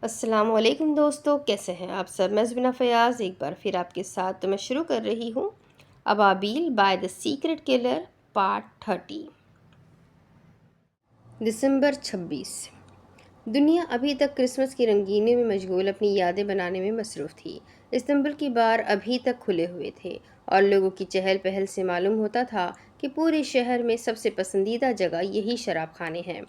السلام علیکم دوستو، کیسے ہیں آپ سب؟ میں زبینہ فیاض ایک بار پھر آپ کے ساتھ میں شروع کر رہی ہوں ابابیل by the secret colour part 30۔ دسمبر 26۔ دنیا ابھی تک کرسمس کی رنگینیوں میں مشغول اپنی یادیں بنانے میں مصروف تھی۔ استنبول کی بار ابھی تک کھلے ہوئے تھے اور لوگوں کی چہل پہل سے معلوم ہوتا تھا کہ پورے شہر میں سب سے پسندیدہ جگہ یہی شراب خانے ہیں۔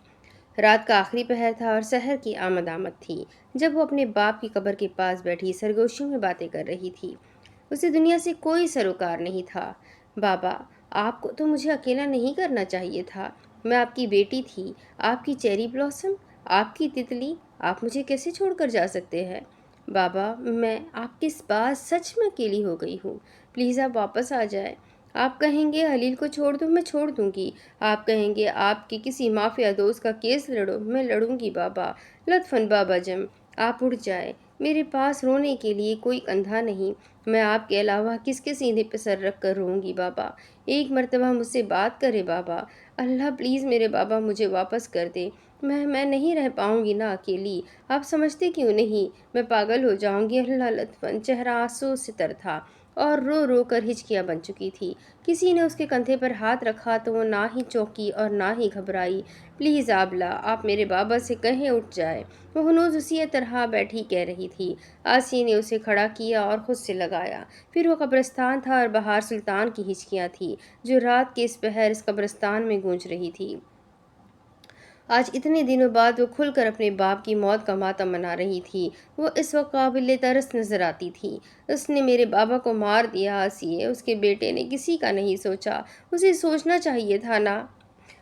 رات کا آخری پہر تھا اور سحر کی آمد تھی جب وہ اپنے باپ کی قبر کے پاس بیٹھی سرگوشیوں میں باتیں کر رہی تھی۔ اسے دنیا سے کوئی سروکار نہیں تھا۔ بابا، آپ کو تو مجھے اکیلا نہیں کرنا چاہیے تھا۔ میں آپ کی بیٹی تھی، آپ کی چیری بلاسم، آپ کی تتلی۔ آپ مجھے کیسے چھوڑ کر جا سکتے ہیں؟ بابا، میں آپ کے پاس سچ میں اکیلی ہو گئی ہوں۔ پلیز آپ واپس آ جائیں۔ آپ کہیں گے حلیل کو چھوڑ دوں، میں چھوڑ دوں گی۔ آپ کہیں گے آپ کے کسی مافیا دوست کا کیس لڑو، میں لڑوں گی بابا۔ لطفاً بابا جم، آپ اٹھ جائیں۔ میرے پاس رونے کے لیے کوئی کندھا نہیں۔ میں آپ کے علاوہ کس کے سینے پہ سر رکھ کر روں گی بابا؟ ایک مرتبہ مجھ سے بات کرے بابا۔ اللہ پلیز میرے بابا مجھے واپس کر دے۔ میں نہیں رہ پاؤں گی نا اکیلی۔ آپ سمجھتے کیوں نہیں؟ میں پاگل ہو جاؤں گی۔ اللہ لطفاً۔ چہرہ آنسو سے تر تھا اور رو رو کر ہچکیاں بن چکی تھی۔ کسی نے اس کے کندھے پر ہاتھ رکھا تو وہ نہ ہی چونکی اور نہ ہی گھبرائی۔ پلیز آبلہ، آپ میرے بابا سے کہیں اٹھ جائے۔ وہ ہنوز اسی طرح بیٹھی کہہ رہی تھی۔ آسیہ نے اسے کھڑا کیا اور خود سے لگایا۔ پھر وہ قبرستان تھا اور بہار سلطان کی ہچکیاں تھیں جو رات کے اس پہر اس قبرستان میں گونج رہی تھی۔ آج اتنے دنوں بعد وہ کھل کر اپنے باپ کی موت کا ماتم منا رہی تھی۔ وہ اس وقت قابل ترس نظر آتی تھی۔ اس نے میرے بابا کو مار دیا آسیہ، اس کے بیٹے نے کسی کا نہیں سوچا۔ اسے سوچنا چاہیے تھا نا۔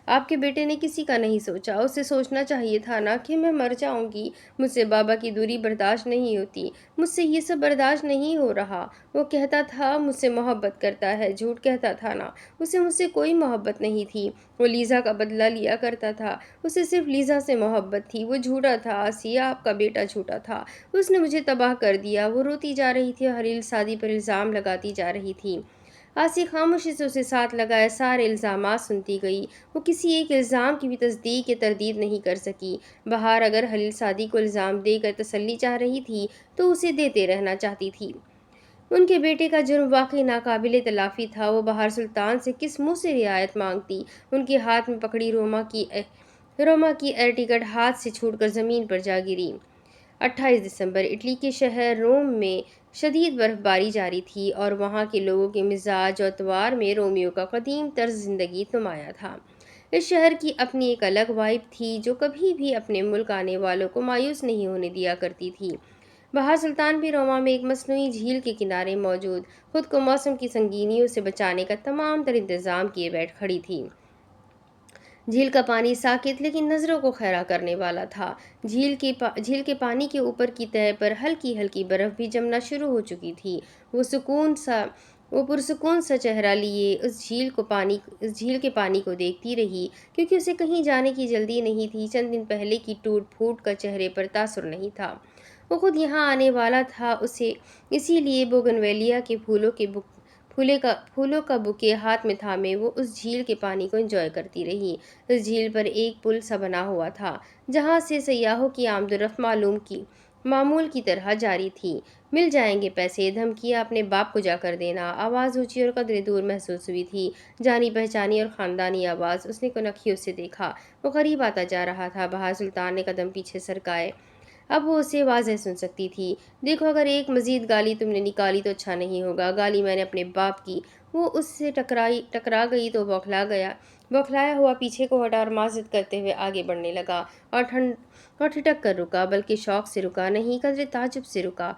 آپ کے بیٹے نے کسی کا نہیں سوچا۔ اسے سوچنا چاہیے تھا نا کہ میں مر جاؤں گی۔ مجھ سے بابا کی دوری برداشت نہیں ہوتی۔ مجھ سے یہ سب برداشت نہیں ہو رہا۔ وہ کہتا تھا مجھ سے محبت کرتا ہے، جھوٹ کہتا تھا نا۔ اسے مجھ سے کوئی محبت نہیں تھی۔ وہ لیزا کا بدلہ لیا کرتا تھا۔ اسے صرف لیزا سے محبت تھی۔ وہ جھوٹا تھا آسیہ، آپ کا بیٹا جھوٹا تھا۔ اس نے مجھے تباہ کر دیا۔ وہ روتی جا رہی تھی اور حلیل سعدی پر الزام لگاتی جا رہی تھی۔ آسیہ خاموشی سے اسے ساتھ لگائے سارے الزامات سنتی گئی۔ وہ کسی ایک الزام کی بھی تصدیق یا تردید نہیں کر سکی۔ بہار اگر حلیل سعدی کو الزام دے کر تسلی چاہ رہی تھی تو اسے دیتے رہنا چاہتی تھی۔ ان کے بیٹے کا جرم واقعی ناقابل تلافی تھا۔ وہ بہار سلطان سے کس منہ سے رعایت مانگتی؟ ان کے ہاتھ میں پکڑی روما کی ایئر ٹکٹ ہاتھ سے چھوٹ کر زمین پر جا گری۔ 28 دسمبر۔ اٹلی کے شہر روم میں شدید برف باری جاری تھی اور وہاں کے لوگوں کے مزاج و اطوار میں رومیو کا قدیم طرز زندگی نمایاں تھا۔ اس شہر کی اپنی ایک الگ وائب تھی جو کبھی بھی اپنے ملک آنے والوں کو مایوس نہیں ہونے دیا کرتی تھی۔ بہار سلطان بھی روما میں ایک مصنوعی جھیل کے کنارے موجود خود کو موسم کی سنگینیوں سے بچانے کا تمام تر انتظام کیے بیٹھ کھڑی تھی۔ جھیل کا پانی ساکت لیکن نظروں کو خیرہ کرنے والا تھا۔ جھیل کے پانی کے اوپر کی تہہ پر ہلکی ہلکی برف بھی جمنا شروع ہو چکی تھی۔ وہ پرسکون سا چہرہ لیے اس جھیل کے پانی کو دیکھتی رہی کیونکہ اسے کہیں جانے کی جلدی نہیں تھی۔ چند دن پہلے کی ٹوٹ پھوٹ کا چہرے پر تاثر نہیں تھا۔ وہ خود یہاں آنے والا تھا، اسی لیے بوگنویلیا کے پھولوں کا بوکے ہاتھ میں تھامے وہ اس جھیل کے پانی کو انجوائے کرتی رہی۔ اس جھیل پر ایک پل سا بنا ہوا تھا جہاں سے سیاحوں کی آمد و رفت معمول کی طرح جاری تھی۔ مل جائیں گے پیسے، دھمکیاں اپنے باپ کو جا کر دینا۔ آواز اونچی اور قدرے دور محسوس ہوئی تھی، جانی پہچانی اور خاندانی آواز۔ اس نے کنکھیوں سے دیکھا، وہ قریب آتا جا رہا تھا۔ بہار سلطان نے قدم پیچھے سرکائے، اب وہ اسے واضح سن سکتی تھی۔ دیکھو، اگر ایک مزید گالی تم نے نکالی تو اچھا نہیں ہوگا۔ گالی میں نے اپنے باپ کی۔ وہ اس سے ٹکرا گئی تو بوکھلایا ہوا پیچھے کو ہٹا اور معذرت کرتے ہوئے آگے بڑھنے لگا اور ٹھٹک کر رکا، بلکہ شوق سے رکا نہیں، قدرے تعجب سے رکا۔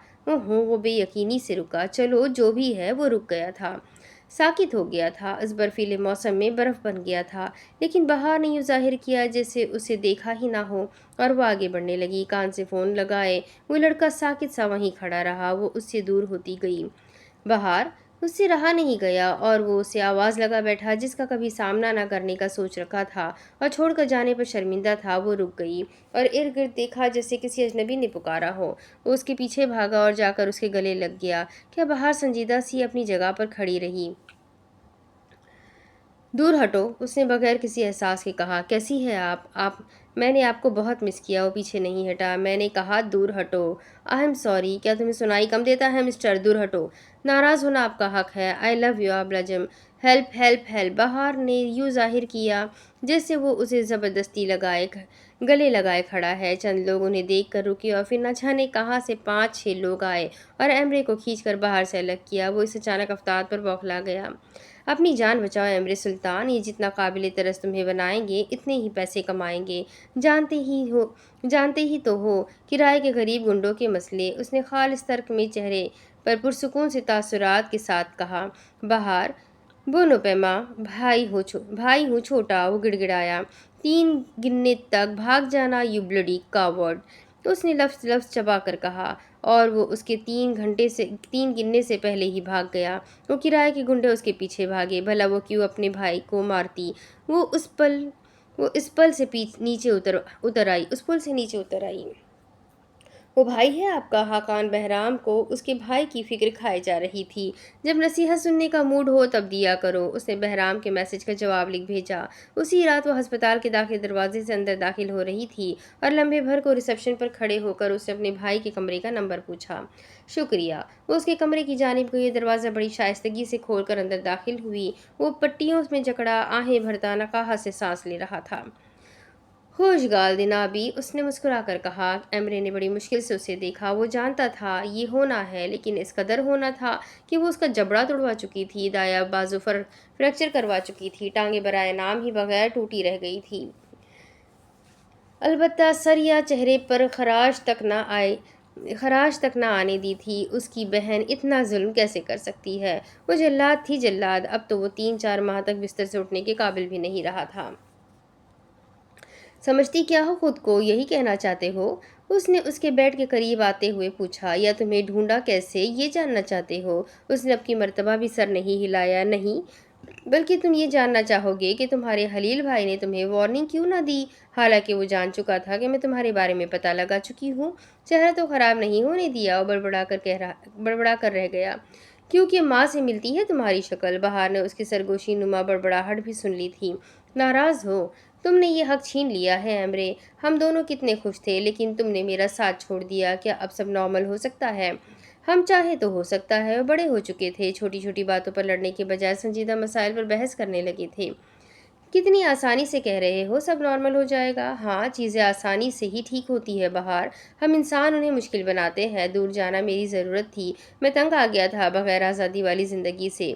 وہ بے یقینی سے رکا۔ چلو جو بھی ہے، وہ رک گیا تھا، ساکت ہو گیا تھا، اس برفیلے موسم میں برف بن گیا تھا۔ لیکن بہار نے یوں ظاہر کیا جیسے اسے دیکھا ہی نہ ہو اور وہ آگے بڑھنے لگی، کان سے فون لگائے۔ وہ لڑکا ساکت سا وہیں کھڑا رہا، وہ اس سے دور ہوتی گئی۔ بہار اس سے رہا نہیں گیا اور وہ اسے آواز لگا بیٹھا جس کا کبھی سامنا نہ کرنے کا سوچ رکھا تھا اور چھوڑ کر جانے پر شرمندہ تھا۔ وہ رک گئی اور ارد گرد دیکھا جیسے کسی اجنبی نے پکارا ہو۔ وہ اس کے پیچھے بھاگا اور جا کر اس کے گلے لگ گیا۔ کیا بہار سنجیدہ سی اپنی جگہ پر کھڑی رہی۔ دور ہٹو، اس نے بغیر کسی احساس کے کہا۔ کیسی ہے آپ میں نے آپ کو بہت مس کیا۔ وہ پیچھے نہیں ہٹا۔ میں نے کہا دور ہٹو۔ آئی ایم سوری، کیا تمہیں سنائی کم دیتا ہے مسٹر؟ دور ہٹو۔ ناراض ہونا آپ کا حق ہے۔ آئی لو یو آپ لجم۔ Help help help. بہار نے یوں ظاہر کیا جیسے وہ اسے زبردستی گلے لگائے کھڑا ہے۔ چند لوگ انہیں دیکھ کر رکے اور پھر نہ جانے کہاں سے 5-6 لوگ آئے اور ایمرے کو کھینچ کر باہر سے الگ کیا۔ وہ اس اچانک افتاد پر بوکھلا گیا۔ اپنی جان بچاؤ ایمرے سلطان، یہ جتنا قابل ترس تمہیں بنائیں گے اتنے ہی پیسے کمائیں گے۔ جانتے ہی تو ہو کرائے کے غریب گنڈوں کے مسئلے۔ اس نے خالص ترک میں چہرے پر پرسکون سے تاثرات کے ساتھ کہا۔ بہار، بونو پیما، بھائی ہوں چھوٹا، وہ گڑ گڑایا۔ 3 گننے تک بھاگ جانا یو بلڈی کاورڈ، اس نے لفظ چبا کر کہا، اور وہ اس کے 3 گننے سے پہلے ہی بھاگ گیا۔ وہ کرائے کے گنڈے اس کے پیچھے بھاگے۔ بھلا وہ کیوں اپنے بھائی کو مارتی؟ وہ اس پل سے نیچے اتر آئی۔ وہ بھائی ہے آپ کا؟ خاقان بہرام کو اس کے بھائی کی فکر کھائے جا رہی تھی۔ جب نصیحت سننے کا موڈ ہو تب دیا کرو۔ اس نے بہرام کے میسج کا جواب لکھ بھیجا۔ اسی رات وہ ہسپتال کے داخلی دروازے سے اندر داخل ہو رہی تھی اور لمحے بھر کو ریسیپشن پر کھڑے ہو کر اس نے اپنے بھائی کے کمرے کا نمبر پوچھا۔ شکریہ۔ وہ اس کے کمرے کی جانب گئی، دروازہ بڑی شائستگی سے کھول کر اندر داخل ہوئی۔ وہ پٹیوں میں جکڑا آہیں بھرتا نقاہت سے سانس لے رہا تھا۔ خوشگال دن آبی، اس نے مسکرا کر کہا۔ ایمرے نے بڑی مشکل سے اسے دیکھا۔ وہ جانتا تھا یہ ہونا ہے، لیکن اس قدر ہونا تھا کہ وہ اس کا جبڑا توڑوا چکی تھی، دایاں بازو فریکچر کروا چکی تھی، ٹانگیں برائے نام ہی بغیر ٹوٹی رہ گئی تھی۔ البتہ سر یا چہرے پر خراش تک نہ آنے دی تھی۔ اس کی بہن اتنا ظلم کیسے کر سکتی ہے؟ وہ جلاد تھی جلاد۔ اب تو وہ 3-4 ماہ تک بستر سے اٹھنے کے قابل بھی نہیں رہا تھا۔ سمجھتی کیا ہو خود کو؟ یہی کہنا چاہتے ہو؟ اس نے اس کے بیڈ کے قریب آتے ہوئے پوچھا۔ یا تمہیں ڈھونڈا کیسے یہ جاننا چاہتے ہو؟ اس نے اب کی مرتبہ بھی سر نہیں ہلایا۔ نہیں، بلکہ تم یہ جاننا چاہو گے کہ تمہارے خلیل بھائی نے تمہیں وارننگ کیوں نہ دی، حالانکہ وہ جان چکا تھا کہ میں تمہارے بارے میں پتہ لگا چکی ہوں۔ چہرہ تو خراب نہیں ہونے دیا اور بڑبڑا کر رہ گیا۔ کیونکہ ماں سے ملتی ہے تمہاری شکل۔ بہار نے اس کی سرگوشی نما بڑبڑاہٹ بھی سن لی تھی۔ ناراض ہو؟ تم نے یہ حق چھین لیا ہے ایمرے۔ ہم دونوں کتنے خوش تھے، لیکن تم نے میرا ساتھ چھوڑ دیا۔ کیا اب سب نارمل ہو سکتا ہے؟ ہم چاہے تو ہو سکتا ہے۔ وہ بڑے ہو چکے تھے، چھوٹی چھوٹی باتوں پر لڑنے کے بجائے سنجیدہ مسائل پر بحث کرنے لگے تھے۔ کتنی آسانی سے کہہ رہے ہو سب نارمل ہو جائے گا۔ ہاں، چیزیں آسانی سے ہی ٹھیک ہوتی ہے بہار، ہم انسان انہیں مشکل بناتے ہیں۔ دور جانا میری ضرورت تھی، میں تنگ آ گیا تھا بغیر آزادی والی زندگی سے۔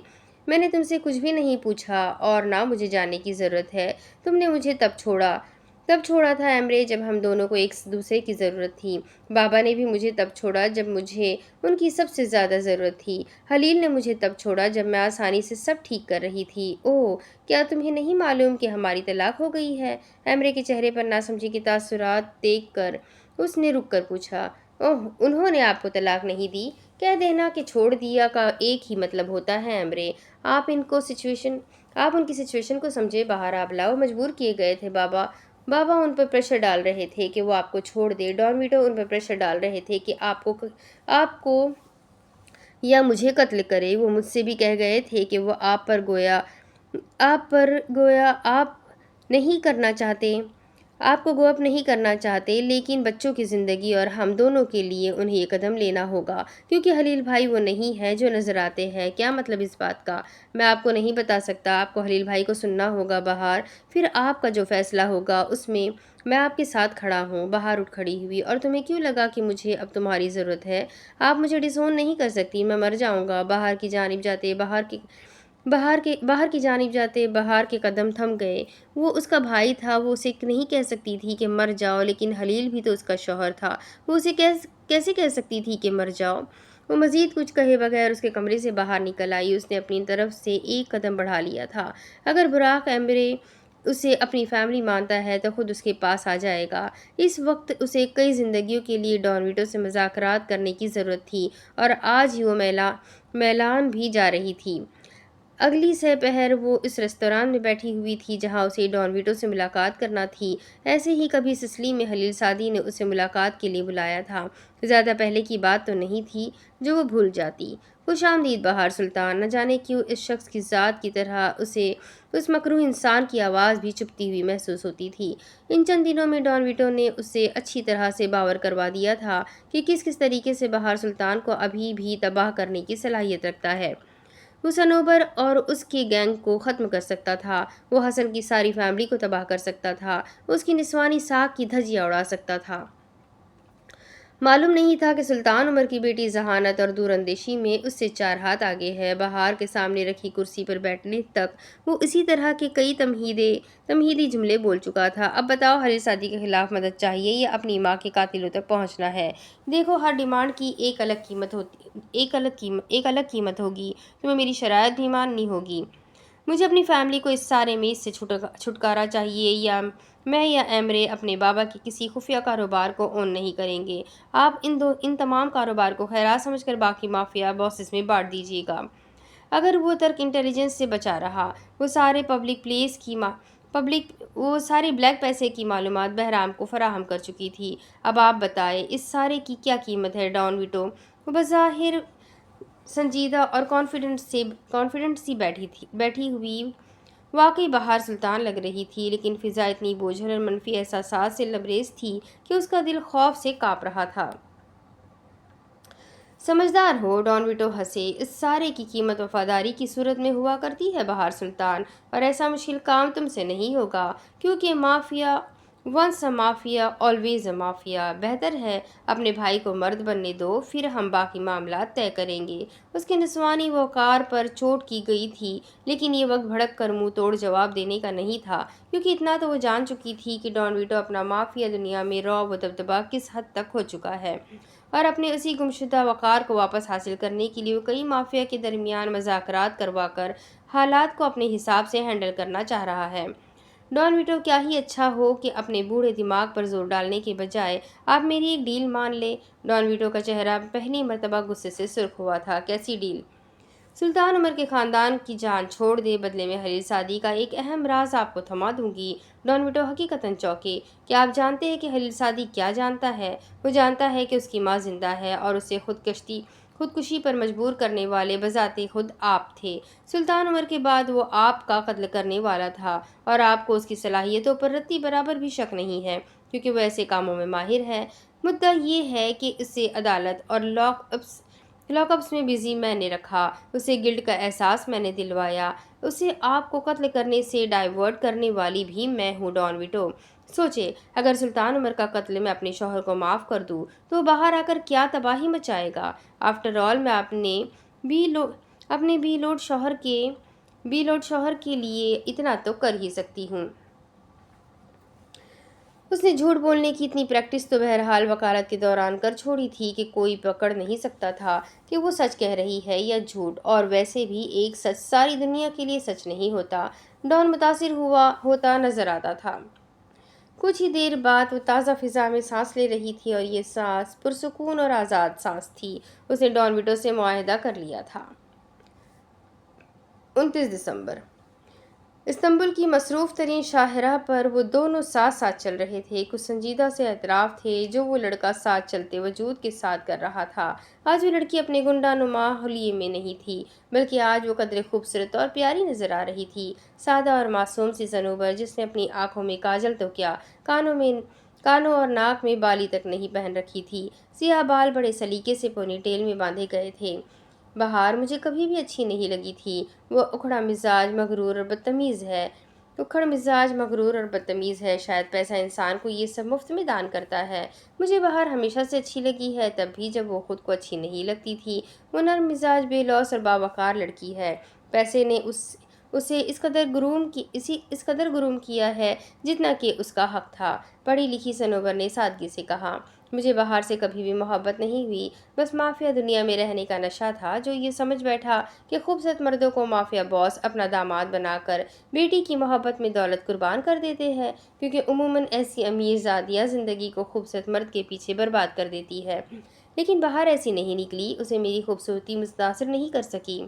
میں نے تم سے کچھ بھی نہیں پوچھا اور نہ مجھے جاننے کی ضرورت ہے۔ تم نے مجھے تب چھوڑا تھا ایمرے جب ہم دونوں کو ایک دوسرے کی ضرورت تھی۔ بابا نے بھی مجھے تب چھوڑا جب مجھے ان کی سب سے زیادہ ضرورت تھی۔ خلیل نے مجھے تب چھوڑا جب میں آسانی سے سب ٹھیک کر رہی تھی۔ اوہ، کیا تمہیں نہیں معلوم کہ ہماری طلاق ہو گئی ہے؟ ایمرے کے چہرے پر ناسمجھی کے تاثرات دیکھ کر اس نے رک کر پوچھا۔ اوہ، انہوں نے آپ کو طلاق نہیں دی؟ کہہ دینا کہ چھوڑ دیا کا ایک ہی مطلب ہوتا ہے ایمرے۔ آپ ان کی سچویشن کو سمجھے بہار آبلا، وہ مجبور کیے گئے تھے بابا ان پر پریشر ڈال رہے تھے کہ وہ آپ کو چھوڑ دے۔ ڈان ویٹو ان پر پریشر ڈال رہے تھے کہ آپ کو یا مجھے قتل کرے۔ وہ مجھ سے بھی کہہ گئے تھے کہ وہ آپ پر گویا آپ کو گو اپ نہیں کرنا چاہتے، لیکن بچوں کی زندگی اور ہم دونوں کے لیے انہیں یہ قدم لینا ہوگا، کیونکہ خلیل بھائی وہ نہیں ہے جو نظر آتے ہیں۔ کیا مطلب اس بات کا؟ میں آپ کو نہیں بتا سکتا۔ آپ کو خلیل بھائی کو سننا ہوگا بہار، پھر آپ کا جو فیصلہ ہوگا اس میں میں آپ کے ساتھ کھڑا ہوں۔ بہار اٹھ کھڑی ہوئی۔ اور تمہیں کیوں لگا کہ مجھے اب تمہاری ضرورت ہے؟ آپ مجھے ڈسون نہیں کر سکتی، میں مر جاؤں گا۔ بہار کی جانب جاتے بہار کے قدم تھم گئے۔ وہ اس کا بھائی تھا، وہ اسے نہیں کہہ سکتی تھی کہ مر جاؤ، لیکن خلیل بھی تو اس کا شوہر تھا، وہ اسے کیسے کہہ سکتی تھی کہ مر جاؤ؟ وہ مزید کچھ کہے بغیر اس کے کمرے سے باہر نکل آئی۔ اس نے اپنی طرف سے ایک قدم بڑھا لیا تھا۔ اگر براق ایمبرے اسے اپنی فیملی مانتا ہے تو خود اس کے پاس آ جائے گا۔ اس وقت اسے کئی زندگیوں کے لیے ڈان ویٹو سے مذاکرات کرنے کی ضرورت تھی، اور آج ہی وہ میلان بھی جا رہی تھی۔ اگلی سہ پہر وہ اس ریستوران میں بیٹھی ہوئی تھی جہاں اسے ڈان ویٹو سے ملاقات کرنا تھی۔ ایسے ہی کبھی سسلی میں خلیل سعدی نے اسے ملاقات کے لیے بلایا تھا۔ زیادہ پہلے کی بات تو نہیں تھی جو وہ بھول جاتی۔ خوش آمدید بہار سلطان۔ نہ جانے کیوں اس شخص کی ذات کی طرح اسے اس مکروہ انسان کی آواز بھی چپتی ہوئی محسوس ہوتی تھی۔ ان چند دنوں میں ڈان ویٹو نے اسے اچھی طرح سے باور کروا دیا تھا کہ کس طریقے سے بہار سلطان کو ابھی بھی تباہ کرنے کی صلاحیت رکھتا ہے۔ وہ صنوبر اور اس کے گینگ کو ختم کر سکتا تھا۔ وہ حسن کی ساری فیملی کو تباہ کر سکتا تھا۔ اس کی نسوانی ساکھ کی دھجیاں اڑا سکتا تھا۔ معلوم نہیں تھا کہ سلطان عمر کی بیٹی ذہانت اور دور اندیشی میں اس سے 4 ہاتھ آگے ہے۔ بہار کے سامنے رکھی کرسی پر بیٹھنے تک وہ اسی طرح کے کئی تمہیدی جملے بول چکا تھا۔ اب بتاؤ، خلیل سعدی کے خلاف مدد چاہیے یا اپنی ماں کے قاتلوں تک پہنچنا ہے؟ دیکھو، ہر ڈیمانڈ کی ایک الگ قیمت ہوگی۔ تمہیں میری شرائط بھی ماننی ہوگی۔ مجھے اپنی فیملی کو اس سارے میز سے چھٹکارا چاہیے، یا میں یا ایمرے اپنے بابا کے کسی خفیہ کاروبار کو اون نہیں کریں گے۔ آپ ان تمام کاروبار کو خیرات سمجھ کر باقی مافیا باسز میں بانٹ دیجیے گا۔ اگر وہ ترک انٹیلیجنس سے بچا رہا، وہ سارے بلیک پیسے کی معلومات بہرام کو فراہم کر چکی تھی۔ اب آپ بتائیں، اس سارے کی کیا قیمت ہے؟ ڈان ویٹو وہ بظاہر سنجیدہ اور کانفیڈنٹ سی بیٹھی ہوئی واقعی بہار سلطان لگ رہی تھی، لیکن فضا اتنی بوجھل اور منفی احساسات سے لبریز تھی کہ اس کا دل خوف سے کانپ رہا تھا۔ سمجھدار ہو، ڈان ویٹو ہنسے۔ اس سارے کی قیمت وفاداری کی صورت میں ہوا کرتی ہے بہار سلطان، اور ایسا مشکل کام تم سے نہیں ہوگا، کیونکہ mafia once a mafia always a mafia. بہتر ہے اپنے بھائی کو مرد بننے دو، پھر ہم باقی معاملات طے کریں گے۔ اس کے نسوانی وقار پر چوٹ کی گئی تھی، لیکن یہ وقت بھڑک کر منہ توڑ جواب دینے کا نہیں تھا، کیونکہ اتنا تو وہ جان چکی تھی کہ ڈان ویٹو اپنا مافیا دنیا میں رعب و دبدبہ کس حد تک کھو چکا ہے، اور اپنے اسی گمشدہ وقار کو واپس حاصل کرنے کے لیے وہ کئی مافیا کے درمیان مذاکرات کروا کر حالات کو اپنے حساب سے ہینڈل کرنا چاہ رہا ہے۔ ڈان ویٹو، کیا ہی اچھا ہو کہ اپنے بوڑھے دماغ پر زور ڈالنے کے بجائے آپ میری ایک ڈیل مان لیں۔ ڈان ویٹو کا چہرہ پہلی مرتبہ غصے سے سرخ ہوا تھا۔ کیسی ڈیل؟ سلطان عمر کے خاندان کی جان چھوڑ دے، بدلے میں خلیل سعدی کا ایک اہم راز آپ کو تھما دوں گی۔ ڈان ویٹو حقیقتاً چونکے۔ کیا آپ جانتے ہیں کہ خلیل سعدی کیا جانتا ہے؟ وہ جانتا ہے کہ اس کی ماں زندہ ہے، اور اسے خودکشی پر مجبور کرنے والے بذات خود آپ تھے۔ سلطان عمر کے بعد وہ آپ کا قتل کرنے والا تھا، اور آپ کو اس کی صلاحیتوں پر رتی برابر بھی شک نہیں ہے، کیونکہ وہ ایسے کاموں میں ماہر ہے۔ مدعا یہ ہے کہ اسے عدالت اور لاک اپس میں بزی میں نے رکھا، اسے گلٹ کا احساس میں نے دلوایا، اسے آپ کو قتل کرنے سے ڈائیورٹ کرنے والی بھی میں ہوں۔ ڈان ویٹو سوچے، اگر سلطان عمر کا قتل میں اپنے شوہر کو معاف کر دوں تو وہ باہر آ کر کیا تباہی مچائے گا۔ آفٹر آل، میں اپنے بی لوڈ شوہر کے لیے اتنا تو کر ہی سکتی ہوں۔ اس نے جھوٹ بولنے کی اتنی پریکٹس تو بہرحال وکالت کے دوران کر چھوڑی تھی کہ کوئی پکڑ نہیں سکتا تھا کہ وہ سچ کہہ رہی ہے یا جھوٹ، اور ویسے بھی ایک سچ ساری دنیا کے لیے سچ نہیں ہوتا۔ ڈان متاثر ہوتا نظر آتا تھا۔ کچھ ہی دیر بعد وہ تازہ فضا میں سانس لے رہی تھی، اور یہ سانس پرسکون اور آزاد سانس تھی۔ اس نے ڈان ویٹو سے معاہدہ کر لیا تھا۔ 29 دسمبر۔ استنبول کی مصروف ترین شاہراہ پر وہ دونوں ساتھ چل رہے تھے۔ کچھ سنجیدہ سے اعتراف تھے جو وہ لڑکا ساتھ چلتے وجود کے ساتھ کر رہا تھا۔ آج وہ لڑکی اپنے گنڈا نما حلیے میں نہیں تھی، بلکہ آج وہ قدرے خوبصورت اور پیاری نظر آ رہی تھی۔ سادہ اور معصوم سی صنوبر، جس نے اپنی آنکھوں میں کاجل تو کیا، کانوں اور ناک میں بالی تک نہیں پہن رکھی تھی۔ سیاہ بال بڑے سلیقے سے پونی ٹیل میں باندھے گئے تھے۔ بہار مجھے کبھی بھی اچھی نہیں لگی تھی۔ وہ اکھڑ مزاج، مغرور اور بدتمیز ہے۔ شاید پیسہ انسان کو یہ سب مفت میں دان کرتا ہے۔ مجھے بہار ہمیشہ سے اچھی لگی ہے، تب بھی جب وہ خود کو اچھی نہیں لگتی تھی۔ وہ نرم مزاج، بے لوث اور باوقار لڑکی ہے۔ پیسے نے اسے اس قدر گروم کیا ہے جتنا کہ اس کا حق تھا۔ پڑھی لکھی صنوبر نے سادگی سے کہا، مجھے بہار سے کبھی بھی محبت نہیں ہوئی، بس مافیا دنیا میں رہنے کا نشہ تھا، جو یہ سمجھ بیٹھا کہ خوبصورت مردوں کو مافیا باس اپنا داماد بنا کر بیٹی کی محبت میں دولت قربان کر دیتے ہیں، کیونکہ عموماً ایسی امیر زادیاں زندگی کو خوبصورت مرد کے پیچھے برباد کر دیتی ہے۔ لیکن بہار ایسی نہیں نکلی، اسے میری خوبصورتی متاثر نہیں کر سکی۔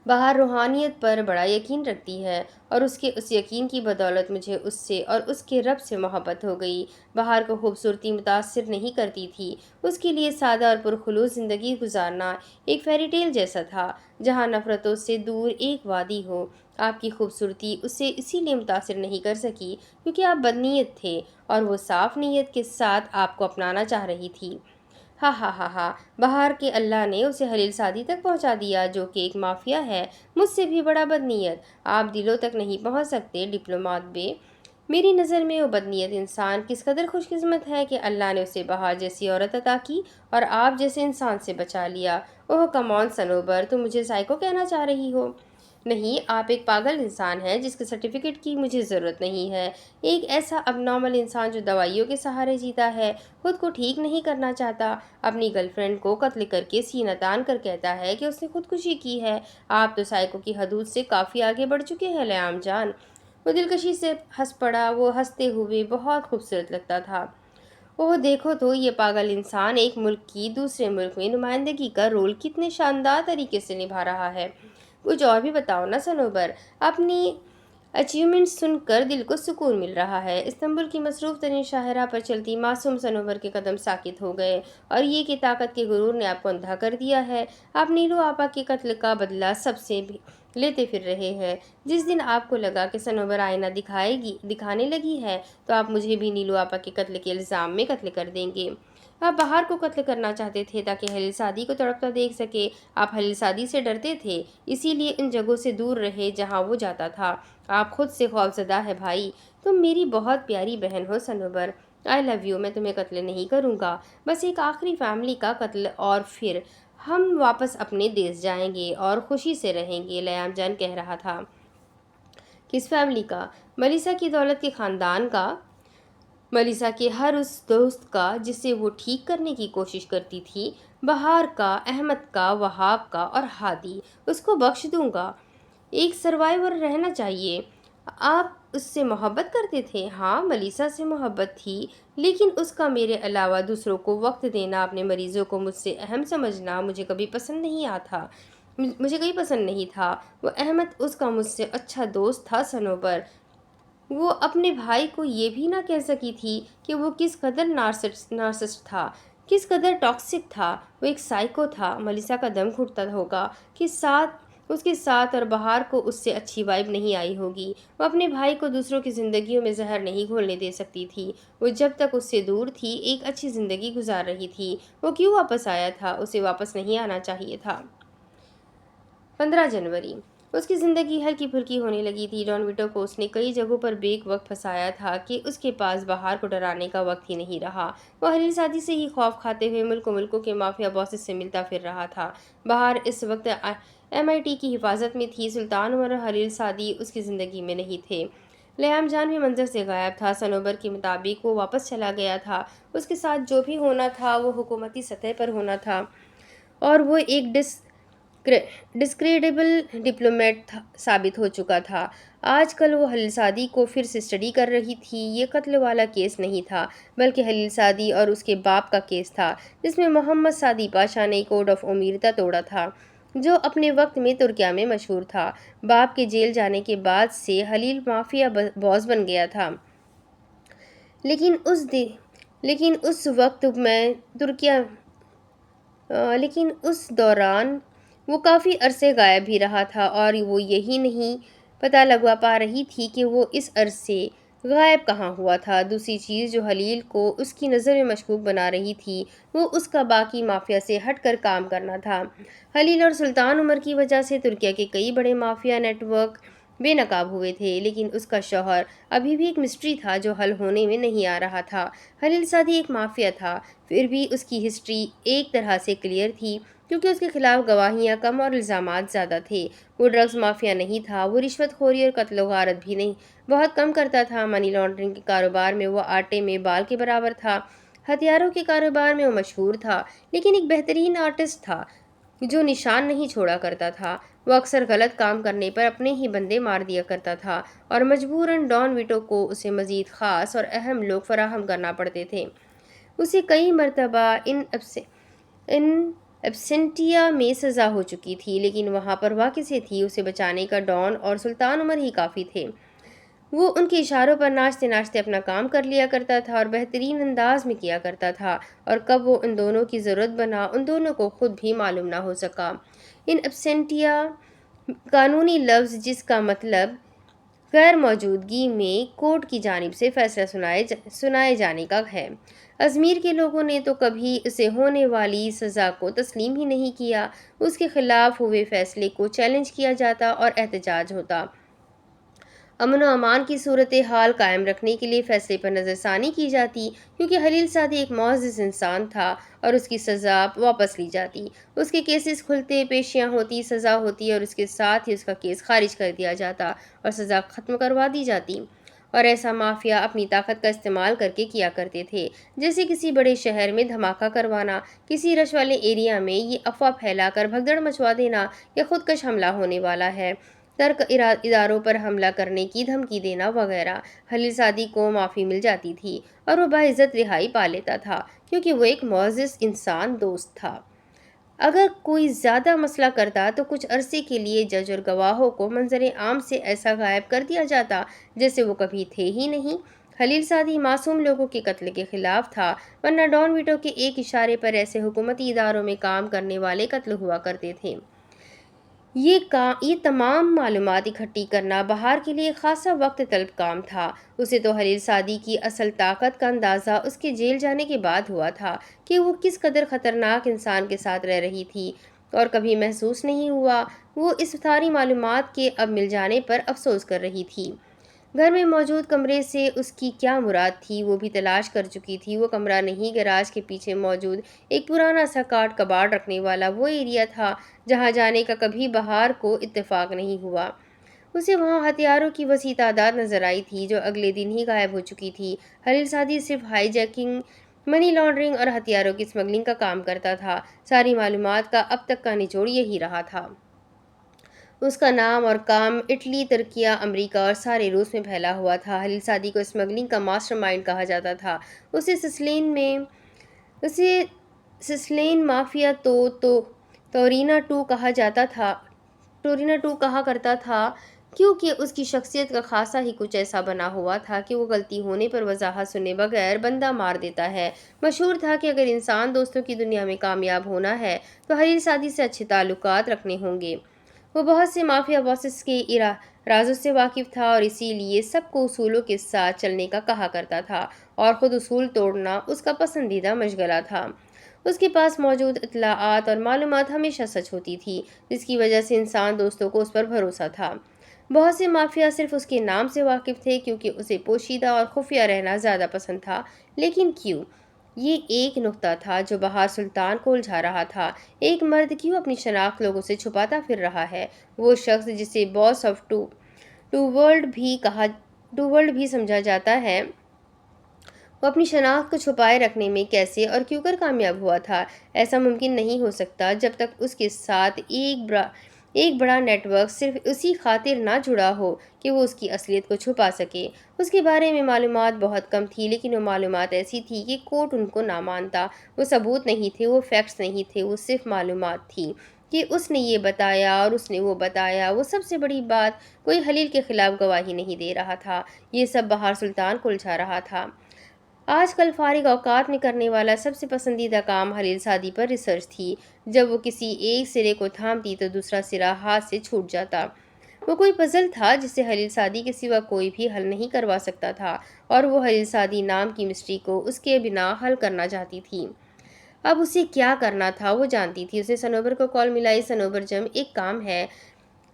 بہار روحانیت پر بڑا یقین رکھتی ہے اور اس یقین کی بدولت مجھے اس سے اور اس کے رب سے محبت ہو گئی۔ بہار کو خوبصورتی متاثر نہیں کرتی تھی، اس کے لیے سادہ اور پرخلوص زندگی گزارنا ایک فیری ٹیل جیسا تھا، جہاں نفرتوں سے دور ایک وادی ہو۔ آپ کی خوبصورتی اسے اسی لیے متاثر نہیں کر سکی کیونکہ آپ بدنیت تھے اور وہ صاف نیت کے ساتھ آپ کو اپنانا چاہ رہی تھی۔ ہاں ہاں ہاں ہاں، بہار کے اللہ نے اسے خلیل سعدی تک پہنچا دیا جو کہ ایک مافیا ہے، مجھ سے بھی بڑا بدنیت۔ آپ دلوں تک نہیں پہنچ سکتے ڈپلومات بے۔ میری نظر میں وہ بدنیت انسان کس قدر خوش قسمت ہے کہ اللہ نے اسے بہار جیسی عورت عطا کی اور آپ جیسے انسان سے بچا لیا۔ اوہ کم آن سنوبر، تم مجھے سائیکو کہنا چاہ رہی ہو؟ نہیں، آپ ایک پاگل انسان ہیں جس کے سرٹیفکیٹ کی مجھے ضرورت نہیں ہے۔ ایک ایسا اب نارمل انسان جو دوائیوں کے سہارے جیتا ہے، خود کو ٹھیک نہیں کرنا چاہتا، اپنی گرل فرینڈ کو قتل کر کے سینہ تان کر کہتا ہے کہ اس نے خودکشی کی ہے۔ آپ تو سائیکو کی حدود سے کافی آگے بڑھ چکے ہیں لیام جان۔ وہ دلکشی سے ہنس پڑا، وہ ہنستے ہوئے بہت خوبصورت لگتا تھا۔ اوہ دیکھو تو یہ پاگل انسان ایک ملک کی دوسرے ملک میں نمائندگی کا رول کتنے شاندار طریقے سے نبھا رہا ہے۔ کچھ اور بھی بتاؤ نا سنوبر، اپنی اچیومنٹ سن کر دل کو سکون مل رہا ہے۔ استنبول کی مصروف ترین شاہراہ پر چلتی معصوم سنوبر کے قدم ساکت ہو گئے، اور یہ کہ طاقت کے غرور نے آپ کو اندھا کر دیا ہے۔ آپ نیلو آپا کے قتل کا بدلہ سب سے بھی لیتے پھر رہے ہیں۔ جس دن آپ کو لگا کہ سنوبر آئینہ دکھانے لگی ہے تو آپ مجھے بھی نیلو آپا کے قتل کے الزام میں قتل کر دیں گے۔ آپ بہار کو قتل کرنا چاہتے تھے تاکہ خلیل سعدی کو تڑپتا دیکھ سکے۔ آپ خلیل سعدی سے ڈرتے تھے، اسی لیے ان جگہوں سے دور رہے جہاں وہ جاتا تھا۔ آپ خود سے خوفزدہ ہے بھائی۔ تم میری بہت پیاری بہن ہو سنوبر، آئی لو یو۔ میں تمہیں قتل نہیں کروں گا، بس ایک آخری فیملی کا قتل، اور پھر ہم واپس اپنے دیس جائیں گے اور خوشی سے رہیں گے، لیام جان کہہ رہا تھا۔ کس فیملی کا؟ ملیسا کی دولت کے خاندان کا، ملیسا کے ہر اس دوست کا جسے وہ ٹھیک کرنے کی کوشش کرتی تھی، بہار کا، احمد کا، وہاب کا اور ہادی۔ اس کو بخش دوں گا۔ ایک سروائیور رہنا چاہیے۔ آپ اس سے محبت کرتے تھے؟ ہاں، ملیسا سے محبت تھی، لیکن اس کا میرے علاوہ دوسروں کو وقت دینا، اپنے مریضوں کو مجھ سے اہم سمجھنا مجھے کبھی پسند نہیں تھا۔ وہ احمد اس کا مجھ سے اچھا دوست تھا سنوبر۔ وہ اپنے بھائی کو یہ بھی نہ کہہ سکی تھی کہ وہ کس قدر نارسسٹ تھا، کس قدر ٹاکسک تھا۔ وہ ایک سائیکو تھا۔ ملیسا کا دم گھٹتا ہوگا کہ اس کے ساتھ اور بہار کو اس سے اچھی وائب نہیں آئی ہوگی۔ وہ اپنے بھائی کو دوسروں کی زندگیوں میں زہر نہیں گھولنے دے سکتی تھی۔ وہ جب تک اس سے دور تھی ایک اچھی زندگی گزار رہی تھی۔ وہ کیوں واپس آیا تھا؟ اسے واپس نہیں آنا چاہیے تھا۔ 15 جنوری۔ اس کی زندگی ہلکی پھلکی ہونے لگی تھی۔ ڈان ویٹو کو اس نے کئی جگہوں پر بیک وقت پھنسایا تھا کہ اس کے پاس بہار کو ڈرانے کا وقت ہی نہیں رہا۔ وہ خلیل سعدی سے ہی خوف کھاتے ہوئے ملکوں کے مافیا باسز سے ملتا پھر رہا تھا۔ بہار اس وقت MIT کی حفاظت میں تھی۔ سلطان عمر اور خلیل سعدی اس کی زندگی میں نہیں تھے۔ لیام جان بھی منظر سے غائب تھا۔ سنوبر کے مطابق وہ واپس چلا گیا تھا۔ اس کے ساتھ جو بھی ہونا تھا وہ حکومتی سطح پر ہونا تھا، اور وہ ایک ڈسکریڈیبل ڈپلومیٹ ثابت ہو چکا تھا۔ آج کل وہ خلیل سعدی کو پھر سے اسٹڈی کر رہی تھی۔ یہ قتل والا کیس نہیں تھا، بلکہ خلیل سعدی اور اس کے باپ کا کیس تھا، جس میں محمد سعدی پاشا نے کوڈ آف امیرتا توڑا تھا، جو اپنے وقت میں ترکیہ میں مشہور تھا۔ باپ کے جیل جانے کے بعد سے خلیل مافیا باس بن گیا تھا، لیکن اس دوران وہ کافی عرصے غائب بھی رہا تھا، اور وہ یہی نہیں پتہ لگا پا رہی تھی کہ وہ اس عرصے غائب کہاں ہوا تھا۔ دوسری چیز جو خلیل کو اس کی نظر میں مشکوک بنا رہی تھی وہ اس کا باقی مافیا سے ہٹ کر کام کرنا تھا۔ خلیل اور سلطان عمر کی وجہ سے ترکیہ کے کئی بڑے مافیا نیٹ ورک بے نقاب ہوئے تھے، لیکن اس کا شوہر ابھی بھی ایک مسٹری تھا جو حل ہونے میں نہیں آ رہا تھا۔ خلیل سعدی ایک مافیا تھا، پھر بھی اس کی ہسٹری ایک طرح سے کلیئر تھی کیونکہ اس کے خلاف گواہیاں کم اور الزامات زیادہ تھے۔ وہ ڈرگز مافیا نہیں تھا، وہ رشوت خوری اور قتل و غارت بھی نہیں بہت کم کرتا تھا۔ منی لانڈرنگ کے کاروبار میں وہ آٹے میں بال کے برابر تھا۔ ہتھیاروں کے کاروبار میں وہ مشہور تھا، لیکن ایک بہترین آرٹسٹ تھا جو نشان نہیں چھوڑا کرتا تھا۔ وہ اکثر غلط کام کرنے پر اپنے ہی بندے مار دیا کرتا تھا، اور مجبوراً ڈان ویٹو کو اسے مزید خاص اور اہم لوگ فراہم کرنا پڑتے تھے۔ اسے کئی مرتبہ ان ایبسینٹیا میں سزا ہو چکی تھی، لیکن وہاں پرواہ کسے تھی؟ اسے بچانے کا ڈان اور سلطان عمر ہی کافی تھے۔ وہ ان کے اشاروں پر ناچتے ناچتے اپنا کام کر لیا کرتا تھا اور بہترین انداز میں کیا کرتا تھا، اور کب وہ ان دونوں کی ضرورت بنا ان دونوں کو خود بھی معلوم نہ ہو سکا۔ ان ایبسینٹیا قانونی لفظ جس کا مطلب غیر موجودگی میں کورٹ کی جانب سے فیصلہ سنائے جانے کا ہے۔ ازمیر کے لوگوں نے تو کبھی اسے ہونے والی سزا کو تسلیم ہی نہیں کیا۔ اس کے خلاف ہوئے فیصلے کو چیلنج کیا جاتا اور احتجاج ہوتا۔ امن و امان کی صورتحال قائم رکھنے کے لیے فیصلے پر نظر ثانی کی جاتی، کیونکہ خلیل سعدی ایک معزز انسان تھا، اور اس کی سزا واپس لی جاتی۔ اس کے کیسز کھلتے، پیشیاں ہوتی، سزا ہوتی، اور اس کے ساتھ ہی اس کا کیس خارج کر دیا جاتا اور سزا ختم کروا دی جاتی۔ اور ایسا مافیا اپنی طاقت کا استعمال کر کے کیا کرتے تھے، جیسے کسی بڑے شہر میں دھماکہ کروانا، کسی رش والے ایریا میں یہ افواہ پھیلا کر بھگدڑ مچوا دینا کہ خودکش حملہ ہونے والا ہے، ترک اداروں پر حملہ کرنے کی دھمکی دینا وغیرہ۔ خلیل سعدی کو معافی مل جاتی تھی اور وہ باعزت رہائی پا لیتا تھا، کیونکہ وہ ایک معزز انسان دوست تھا۔ اگر کوئی زیادہ مسئلہ کرتا تو کچھ عرصے کے لیے جج اور گواہوں کو منظر عام سے ایسا غائب کر دیا جاتا جیسے وہ کبھی تھے ہی نہیں۔ خلیل سعدی معصوم لوگوں کے قتل کے خلاف تھا، ورنہ ڈان ویٹو کے ایک اشارے پر ایسے حکومتی اداروں میں کام کرنے والے قتل ہوا کرتے تھے۔ یہ تمام معلومات اکٹھی کرنا بہار کے لیے خاصا وقت طلب کام تھا۔ اسے تو خلیل سعدی کی اصل طاقت کا اندازہ اس کے جیل جانے کے بعد ہوا تھا کہ وہ کس قدر خطرناک انسان کے ساتھ رہ رہی تھی، اور کبھی محسوس نہیں ہوا۔ وہ اس ساری معلومات کے اب مل جانے پر افسوس کر رہی تھی۔ گھر میں موجود کمرے سے اس کی کیا مراد تھی وہ بھی تلاش کر چکی تھی۔ وہ کمرہ نہیں، گراج کے پیچھے موجود ایک پرانا سا کاٹ کباڑ رکھنے والا وہ ایریا تھا جہاں جانے کا کبھی بہار کو اتفاق نہیں ہوا۔ اسے وہاں ہتھیاروں کی وسیع تعداد نظر آئی تھی جو اگلے دن ہی غائب ہو چکی تھی۔ خلیل سعدی صرف ہائی جیکنگ، منی لانڈرنگ اور ہتھیاروں کی اسمگلنگ کا کام کرتا تھا۔ ساری معلومات کا اب تک کا نچوڑ یہی رہا تھا۔ اس کا نام اور کام اٹلی، ترکیہ، امریکہ اور سارے روس میں پھیلا ہوا تھا۔ خلیل سعدی کو اسمگلنگ کا ماسٹر مائنڈ کہا جاتا تھا۔ اسے سسلین مافیا تورینا ٹو کہا کرتا تھا، کیونکہ اس کی شخصیت کا خاصا ہی کچھ ایسا بنا ہوا تھا کہ وہ غلطی ہونے پر وضاحت سنے بغیر بندہ مار دیتا ہے۔ مشہور تھا کہ اگر انسان دوستوں کی دنیا میں کامیاب ہونا ہے تو خلیل سعدی سے اچھے تعلقات رکھنے ہوں گے۔ وہ بہت سے مافیا باسز کے رازوں سے واقف تھا اور اسی لیے سب کو اصولوں کے ساتھ چلنے کا کہا کرتا تھا، اور خود اصول توڑنا اس کا پسندیدہ مشغلہ تھا۔ اس کے پاس موجود اطلاعات اور معلومات ہمیشہ سچ ہوتی تھی، جس کی وجہ سے انسان دوستوں کو اس پر بھروسہ تھا۔ بہت سے مافیا صرف اس کے نام سے واقف تھے کیونکہ اسے پوشیدہ اور خفیہ رہنا زیادہ پسند تھا۔ لیکن کیوں؟ یہ ایک نکتہ تھا جو بہار سلطان کو الجھا رہا تھا۔ ایک مرد کیوں اپنی شناخت لوگوں سے چھپاتا پھر رہا ہے؟ وہ شخص جسے باس آف ٹو ورلڈ بھی سمجھا جاتا ہے، وہ اپنی شناخت کو چھپائے رکھنے میں کیسے اور کیوں کر کامیاب ہوا تھا؟ ایسا ممکن نہیں ہو سکتا جب تک اس کے ساتھ ایک بڑا نیٹ ورک صرف اسی خاطر نہ جڑا ہو کہ وہ اس کی اصلیت کو چھپا سکے۔ اس کے بارے میں معلومات بہت کم تھی، لیکن وہ معلومات ایسی تھی کہ کورٹ ان کو نہ مانتا۔ وہ ثبوت نہیں تھے، وہ فیکٹس نہیں تھے، وہ صرف معلومات تھی کہ اس نے یہ بتایا اور اس نے وہ بتایا۔ وہ سب سے بڑی بات، کوئی خلیل کے خلاف گواہی نہیں دے رہا تھا۔ یہ سب بہار سلطان کو الجھا رہا تھا۔ آج کل فارغ اوقات میں کرنے والا سب سے پسندیدہ کام خلیل سعدی پر ریسرچ تھی۔ جب وہ کسی ایک سرے کو تھامتی تو دوسرا سرا ہاتھ سے چھوٹ جاتا۔ وہ کوئی پزل تھا جسے خلیل سعدی کے سوا کوئی بھی حل نہیں کروا سکتا تھا، اور وہ خلیل سعدی نام کی مسٹری کو اس کے بنا حل کرنا چاہتی تھی۔ اب اسے کیا کرنا تھا وہ جانتی تھی۔ اسے صنوبر کو کال ملائی۔ صنوبر جم، ایک کام ہے،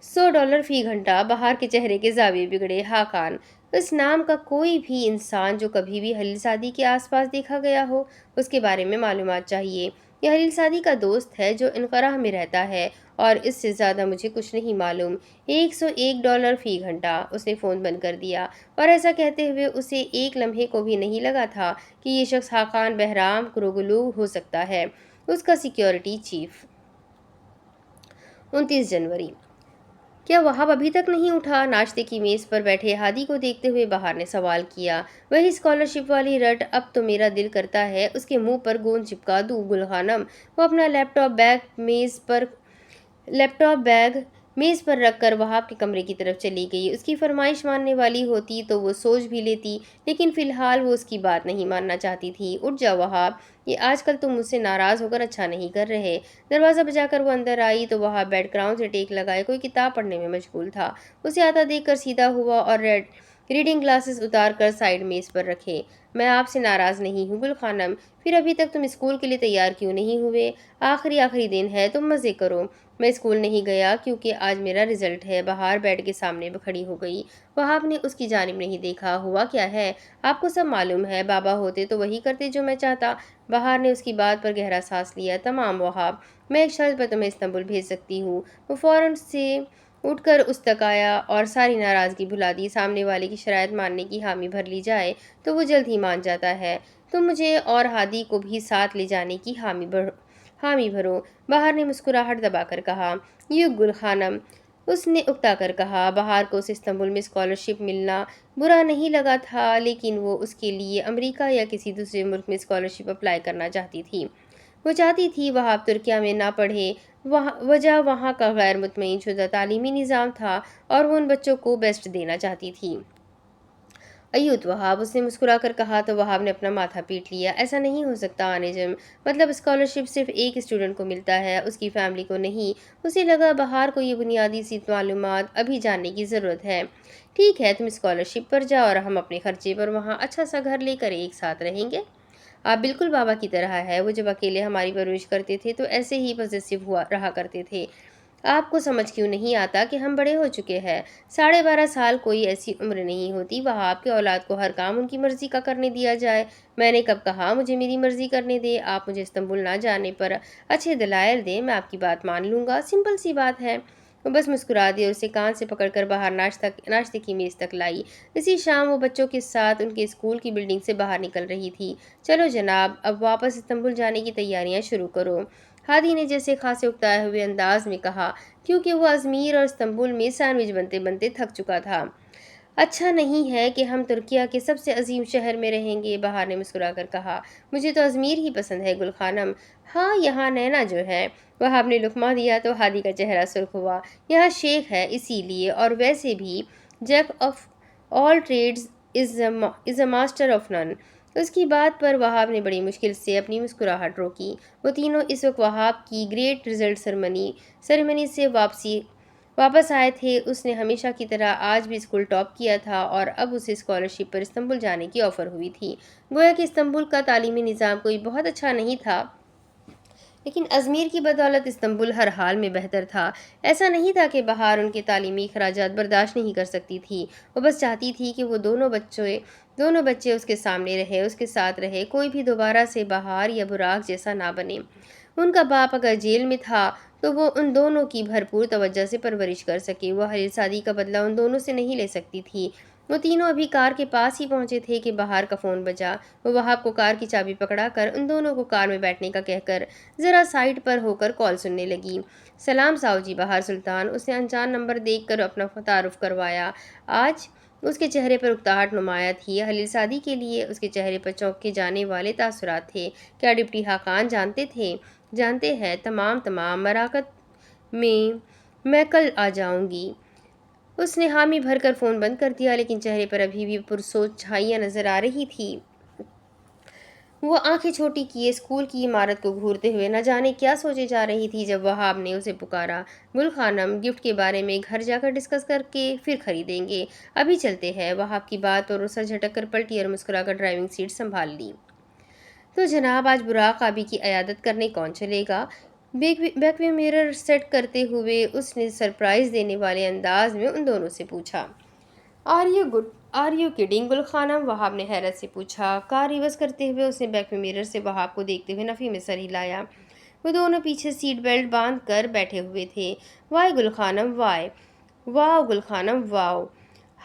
$100 فی گھنٹہ۔ بہار کے چہرے کے زاویے بگڑے۔ ہاں خان، اس نام کا کوئی بھی انسان جو کبھی بھی خلیل سعدی کے آس پاس دیکھا گیا ہو، اس کے بارے میں معلومات چاہیے۔ یہ خلیل سعدی کا دوست ہے جو انقرہ میں رہتا ہے، اور اس سے زیادہ مجھے کچھ نہیں معلوم۔ $101 فی گھنٹہ۔ اس نے فون بند کر دیا، اور ایسا کہتے ہوئے اسے ایک لمحے کو بھی نہیں لگا تھا کہ یہ شخص خاقان بہرام کروگلو ہو سکتا ہے، اس کا سیکیورٹی چیف۔ 29 جنوری۔ کیا وہاب ابھی تک نہیں اٹھا؟ ناشتے کی میز پر بیٹھے ہادی کو دیکھتے ہوئے بہار نے سوال کیا۔ وہی اسکالرشپ والی رٹ، اب تو میرا دل کرتا ہے اس کے منہ پر گوند چپکا دوں۔ گل خانم وہ اپنا لیپ ٹاپ بیگ میز پر رکھ کر وہاب کے کمرے کی طرف چلی گئی۔ اس کی فرمائش ماننے والی ہوتی تو وہ سوچ بھی لیتی، لیکن فی الحال وہ اس کی بات نہیں ماننا چاہتی تھی۔ اٹھ جاؤ وہاب، یہ آج کل تم مجھ سے ناراض ہو کر اچھا نہیں کر رہے۔ دروازہ بجا کر وہ اندر آئی تو وہاب بیڈ گراؤنڈ سے ٹیک لگائے کوئی کتاب پڑھنے میں مشغول تھا۔ اسے آتا دیکھ کر سیدھا ہوا اور ریڈنگ گلاسز اتار کر سائیڈ میز پر رکھے۔ میں آپ سے ناراض نہیں ہوں گل خانم، پھر ابھی تک تم اسکول کے لیے تیار کیوں نہیں ہوئے؟ آخری دن ہے، تم مزے کرو۔ میں اسکول نہیں گیا کیونکہ آج میرا رزلٹ ہے۔ بہار بیڈ کے سامنے کھڑی ہو گئی۔ وہاب نے اس کی جانب نہیں دیکھا۔ ہوا کیا ہے؟ آپ کو سب معلوم ہے، بابا ہوتے تو وہی کرتے جو میں چاہتا۔ بہار نے اس کی بات پر گہرا سانس لیا۔ تمام وہاب، میں ایک شرط پر تمہیں استنبول بھیج سکتی ہوں۔ وہ فوراً سے اٹھ کر اس تک آیا اور ساری ناراضگی بھلا دی۔ سامنے والے کی شرائط ماننے کی حامی بھر لی جائے تو وہ جلد ہی مان جاتا ہے۔ تم مجھے اور ہادی کو بھی ساتھ لے جانے کی حامی بھرو۔ بہار نے مسکراہٹ دبا کر کہا۔ یو گل خانم، اس نے اکتا کر کہا۔ بہار کو اسے استنبول میں اسکالرشپ ملنا برا نہیں لگا تھا، لیکن وہ اس کے لیے امریکہ یا کسی دوسرے ملک میں اسکالرشپ اپلائی کرنا چاہتی تھی۔ وہ چاہتی تھی وہاب ترکیہ میں نہ پڑھے، وجہ وہاں کا غیر مطمئن شدہ تعلیمی نظام تھا اور وہ ان بچوں کو بیسٹ دینا چاہتی تھی۔ ایوت وہاب، اس نے مسکرا کر کہا تو وہاب نے اپنا ماتھا پیٹ لیا۔ ایسا نہیں ہو سکتا انجم، مطلب اسکالرشپ صرف ایک اسٹوڈنٹ کو ملتا ہے، اس کی فیملی کو نہیں۔ اسے لگا بہار کو یہ بنیادی سی معلومات ابھی جاننے کی ضرورت ہے۔ ٹھیک ہے، تم اسکالرشپ پر جاؤ اور ہم اپنے خرچے پر وہاں اچھا سا گھر لے کر ایک ساتھ رہیں گے۔ آپ بالکل بابا کی طرح ہے، وہ جب اکیلے ہماری پرورش کرتے تھے تو ایسے ہی پوزیسو رہا کرتے تھے۔ آپ کو سمجھ کیوں نہیں آتا کہ ہم بڑے ہو چکے ہیں؟ 12.5 سال کوئی ایسی عمر نہیں ہوتی وہاں آپ کے اولاد کو ہر کام ان کی مرضی کا کرنے دیا جائے۔ میں نے کب کہا مجھے میری مرضی کرنے دے؟ آپ مجھے استنبول نہ جانے پر اچھے دلائل دیں، میں آپ کی بات مان لوں گا، سمپل سی بات ہے۔ وہ بس مسکرا دی اور اسے کان سے پکڑ کر باہر ناشتے کی میز تک لائی۔ اسی شام وہ بچوں کے ساتھ ان کے اسکول کی بلڈنگ سے باہر نکل رہی تھی۔ چلو جناب، اب واپس استنبول جانے کی تیاریاں شروع کرو، ہادی نے جیسے خاصے اکتائے ہوئے انداز میں کہا، کیونکہ وہ ازمیر اور استنبول میں سینڈوچ بنتے بنتے تھک چکا تھا۔ اچھا نہیں ہے کہ ہم ترکیہ کے سب سے عظیم شہر میں رہیں گے، بہار نے مسکرا کر کہا۔ مجھے تو ازمیر ہی پسند ہے گل خانم۔ ہاں، یہاں نینا جو ہے۔ وہاب نے لقمہ دیا تو ہادی کا چہرہ سرخ ہوا۔ یہاں شیخ ہے اسی لیے، اور ویسے بھی jack of all trades is a master of none. اس کی بات پر وہاب نے بڑی مشکل سے اپنی مسکراہٹ روکی۔ وہ تینوں اس وقت وہاب کی گریٹ رزلٹ سیریمنی سے واپس آئے تھے۔ اس نے ہمیشہ کی طرح آج بھی اسکول ٹاپ کیا تھا اور اب اسے اسکالرشپ پر استنبول جانے کی آفر ہوئی تھی۔ گویا کہ استنبول کا تعلیمی نظام کوئی بہت اچھا نہیں تھا، لیکن ازمیر کی بدولت استنبول ہر حال میں بہتر تھا۔ ایسا نہیں تھا کہ بہار ان کے تعلیمی اخراجات برداشت نہیں کر سکتی تھی، وہ بس چاہتی تھی کہ وہ دونوں بچے اس کے سامنے رہے، اس کے ساتھ رہے، کوئی بھی دوبارہ سے بہار یا براق جیسا نہ بنے۔ ان کا باپ اگر جیل میں تھا تو وہ ان دونوں کی بھرپور توجہ سے پرورش کر سکے۔ وہ حلیل سعدی کا بدلہ ان دونوں سے نہیں لے سکتی تھی۔ وہ تینوں ابھی کار کے پاس ہی پہنچے تھے کہ بہار کا فون بجا۔ وہ وہاب کو کار کی چابی پکڑا کر ان دونوں کو کار میں بیٹھنے کا کہہ کر ذرا سائڈ پر ہو کر کال سننے لگی۔ سلام ساؤ جی، بہار سلطان، اس نے انجان نمبر دیکھ کر اپنا تعارف کروایا۔ آج اس کے چہرے پر اکتاہٹ نمایاں تھی۔ حلیل سعدی کے لیے اس کے چہرے پر چونک کے جانے والے تاثرات تھے۔ کیا ڈپٹی حاقان جانتے ہیں تمام مراکز میں کل آ جاؤں گی۔ اس نے حامی بھر کر فون بند کر دیا، لیکن چہرے پر ابھی بھی پرسوچ چھائیاں نظر آ رہی تھی۔ وہ آنکھیں چھوٹی کیے اسکول کی عمارت کو گھورتے ہوئے نہ جانے کیا سوچے جا رہی تھی جب وہاب نے اسے پکارا۔ گل خانم، گفٹ کے بارے میں گھر جا کر ڈسکس کر کے پھر خریدیں گے، ابھی چلتے ہیں۔ وہاب کی بات پر سر جھٹک کر پلٹی اور مسکرا کر ڈرائیونگ سیٹ سنبھال لی۔ تو جناب، آج براق آبی کی عیادت کرنے کون چلے گا؟ بیک ویو مرر سیٹ کرتے ہوئے اس نے سرپرائز دینے والے انداز میں ان دونوں سے پوچھا۔ آر یو کڈنگ گل خانم؟ وہاب نے حیرت سے پوچھا۔ کار ریورس کرتے ہوئے اس نے بیک ویو مرر سے وہاب کو دیکھتے ہوئے نفی میں سر ہلایا۔ وہ دونوں پیچھے سیٹ بیلٹ باندھ کر بیٹھے ہوئے تھے۔ وائے گل خانم، وائے! واؤ گل خانم، واؤ!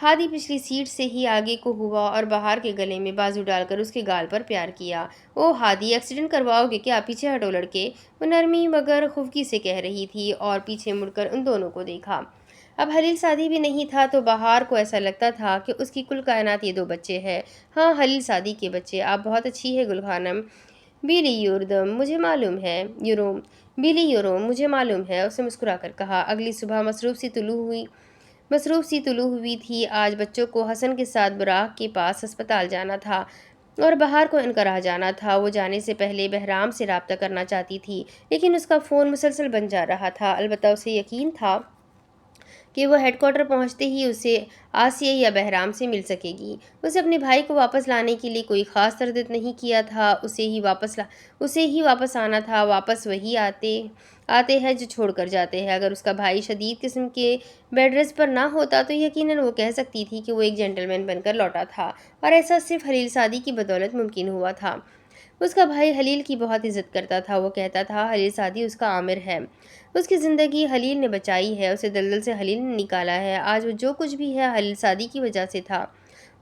ہادی پچھلی سیٹ سے ہی آگے کو ہوا اور بہار کے گلے میں بازو ڈال کر اس کے گال پر پیار کیا۔ او ہادی، ایکسیڈنٹ کرواؤ گے کیا؟ پیچھے ہٹو لڑکے، وہ نرمی مگر خفگی سے کہہ رہی تھی اور پیچھے مڑ کر ان دونوں کو دیکھا۔ اب خلیل سعدی بھی نہیں تھا تو بہار کو ایسا لگتا تھا کہ اس کی کل کائنات یہ 2 بچے ہیں۔ ہاں، خلیل سعدی کے بچے۔ آپ بہت اچھی ہے گل خانم۔ بیلی یوردم مجھے معلوم ہے یوروم بیلی یوروم مجھے معلوم ہے، اس نے مسکرا کر کہا۔ اگلی صبح مصروف سی طلوع ہوئی تھی۔ آج بچوں کو حسن کے ساتھ براق کے پاس ہسپتال جانا تھا اور بہار کو انقرہ جانا تھا۔ وہ جانے سے پہلے بہرام سے رابطہ کرنا چاہتی تھی، لیکن اس کا فون مسلسل بند جا رہا تھا۔ البتہ اسے یقین تھا کہ وہ ہیڈ کوارٹر پہنچتے ہی اسے آسیہ یا بہرام سے مل سکے گی۔ اسے اپنے بھائی کو واپس لانے کے لیے کوئی خاص تردد نہیں کیا تھا۔ اسے ہی واپس آنا تھا۔ واپس وہی آتے ہیں جو چھوڑ کر جاتے ہیں۔ اگر اس کا بھائی شدید قسم کے بیڈ ریسٹ پر نہ ہوتا تو یقیناً وہ کہہ سکتی تھی کہ وہ ایک جینٹل مین بن کر لوٹا تھا، اور ایسا صرف خلیل سعدی کی بدولت ممکن ہوا تھا۔ اس کا بھائی خلیل کی بہت عزت کرتا تھا۔ وہ کہتا تھا خلیل سعدی اس کا عامر ہے، اس کی زندگی خلیل نے بچائی ہے، اسے دلدل سے خلیل نے نکالا ہے۔ آج وہ جو کچھ بھی ہے خلیل سعدی کی وجہ سے تھا۔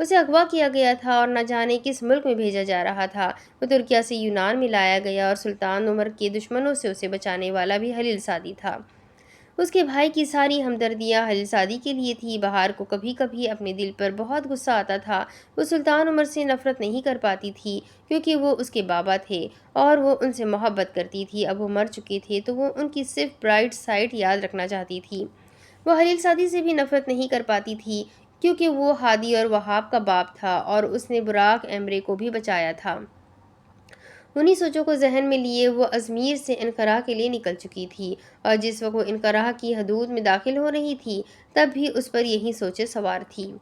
اسے اغوا کیا گیا تھا اور نہ جانے کس ملک میں بھیجا جا رہا تھا۔ وہ ترکیہ سے یونان میں لایا گیا اور سلطان عمر کے دشمنوں سے اسے بچانے والا بھی خلیل سعدی تھا۔ اس کے بھائی کی ساری ہمدردیاں خلیل سعدی کے لیے تھی۔ بہار کو کبھی کبھی اپنے دل پر بہت غصہ آتا تھا۔ وہ سلطان عمر سے نفرت نہیں کر پاتی تھی کیونکہ وہ اس کے بابا تھے اور وہ ان سے محبت کرتی تھی۔ اب وہ مر چکے تھے تو وہ ان کی صرف برائٹ سائٹ یاد رکھنا چاہتی تھی۔ وہ خلیل سعدی سے بھی نفرت نہیں کر پاتی تھی کیونکہ وہ ہادی اور وہاب کا باپ تھا اور اس نے براق ایمرے کو بھی بچایا تھا۔ انہی سوچوں کو ذہن میں لیے وہ ازمیر سے انقرہ کے لیے نکل چکی تھی، اور جس وقت وہ انقرہ کی حدود میں داخل ہو رہی تھی تب بھی اس پر یہی سوچیں سوار تھیں۔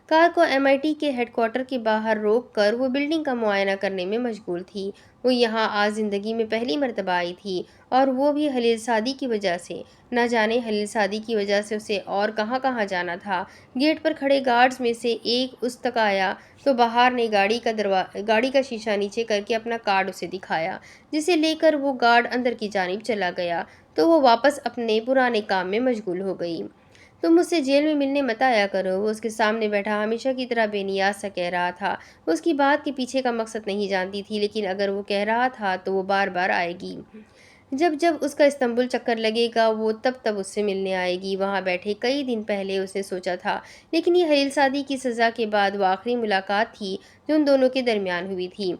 کار کو MIT کے ہیڈ کوارٹر کے باہر روک کر وہ بلڈنگ کا معائنہ کرنے میں مشغول تھی۔ وہ یہاں آج زندگی میں پہلی مرتبہ آئی تھی، اور وہ بھی خلیل سعدی کی وجہ سے۔ نہ جانے خلیل سعدی کی وجہ سے اسے اور کہاں کہاں جانا تھا۔ گیٹ پر کھڑے گارڈز میں سے ایک اس تک آیا تو بہار نے گاڑی کا شیشہ نیچے کر کے اپنا کارڈ اسے دکھایا، جسے لے کر وہ گارڈ اندر کی جانب چلا گیا تو وہ واپس اپنے پرانے کام میں مشغول ہو گئی۔ تم مجھ سے جیل میں ملنے مت آیا کرو، وہ اس کے سامنے بیٹھا ہمیشہ کی طرح بے نیاز سا کہہ رہا تھا۔ وہ اس کی بات کے پیچھے کا مقصد نہیں جانتی تھی، لیکن اگر وہ کہہ رہا تھا تو وہ بار بار آئے گی۔ جب اس کا استنبول چکر لگے گا وہ تب اس سے ملنے آئے گی۔ وہاں بیٹھے کئی دن پہلے اس نے سوچا تھا، لیکن یہ خلیل سعدی کی سزا کے بعد وہ آخری ملاقات تھی جو ان دونوں کے درمیان ہوئی تھی۔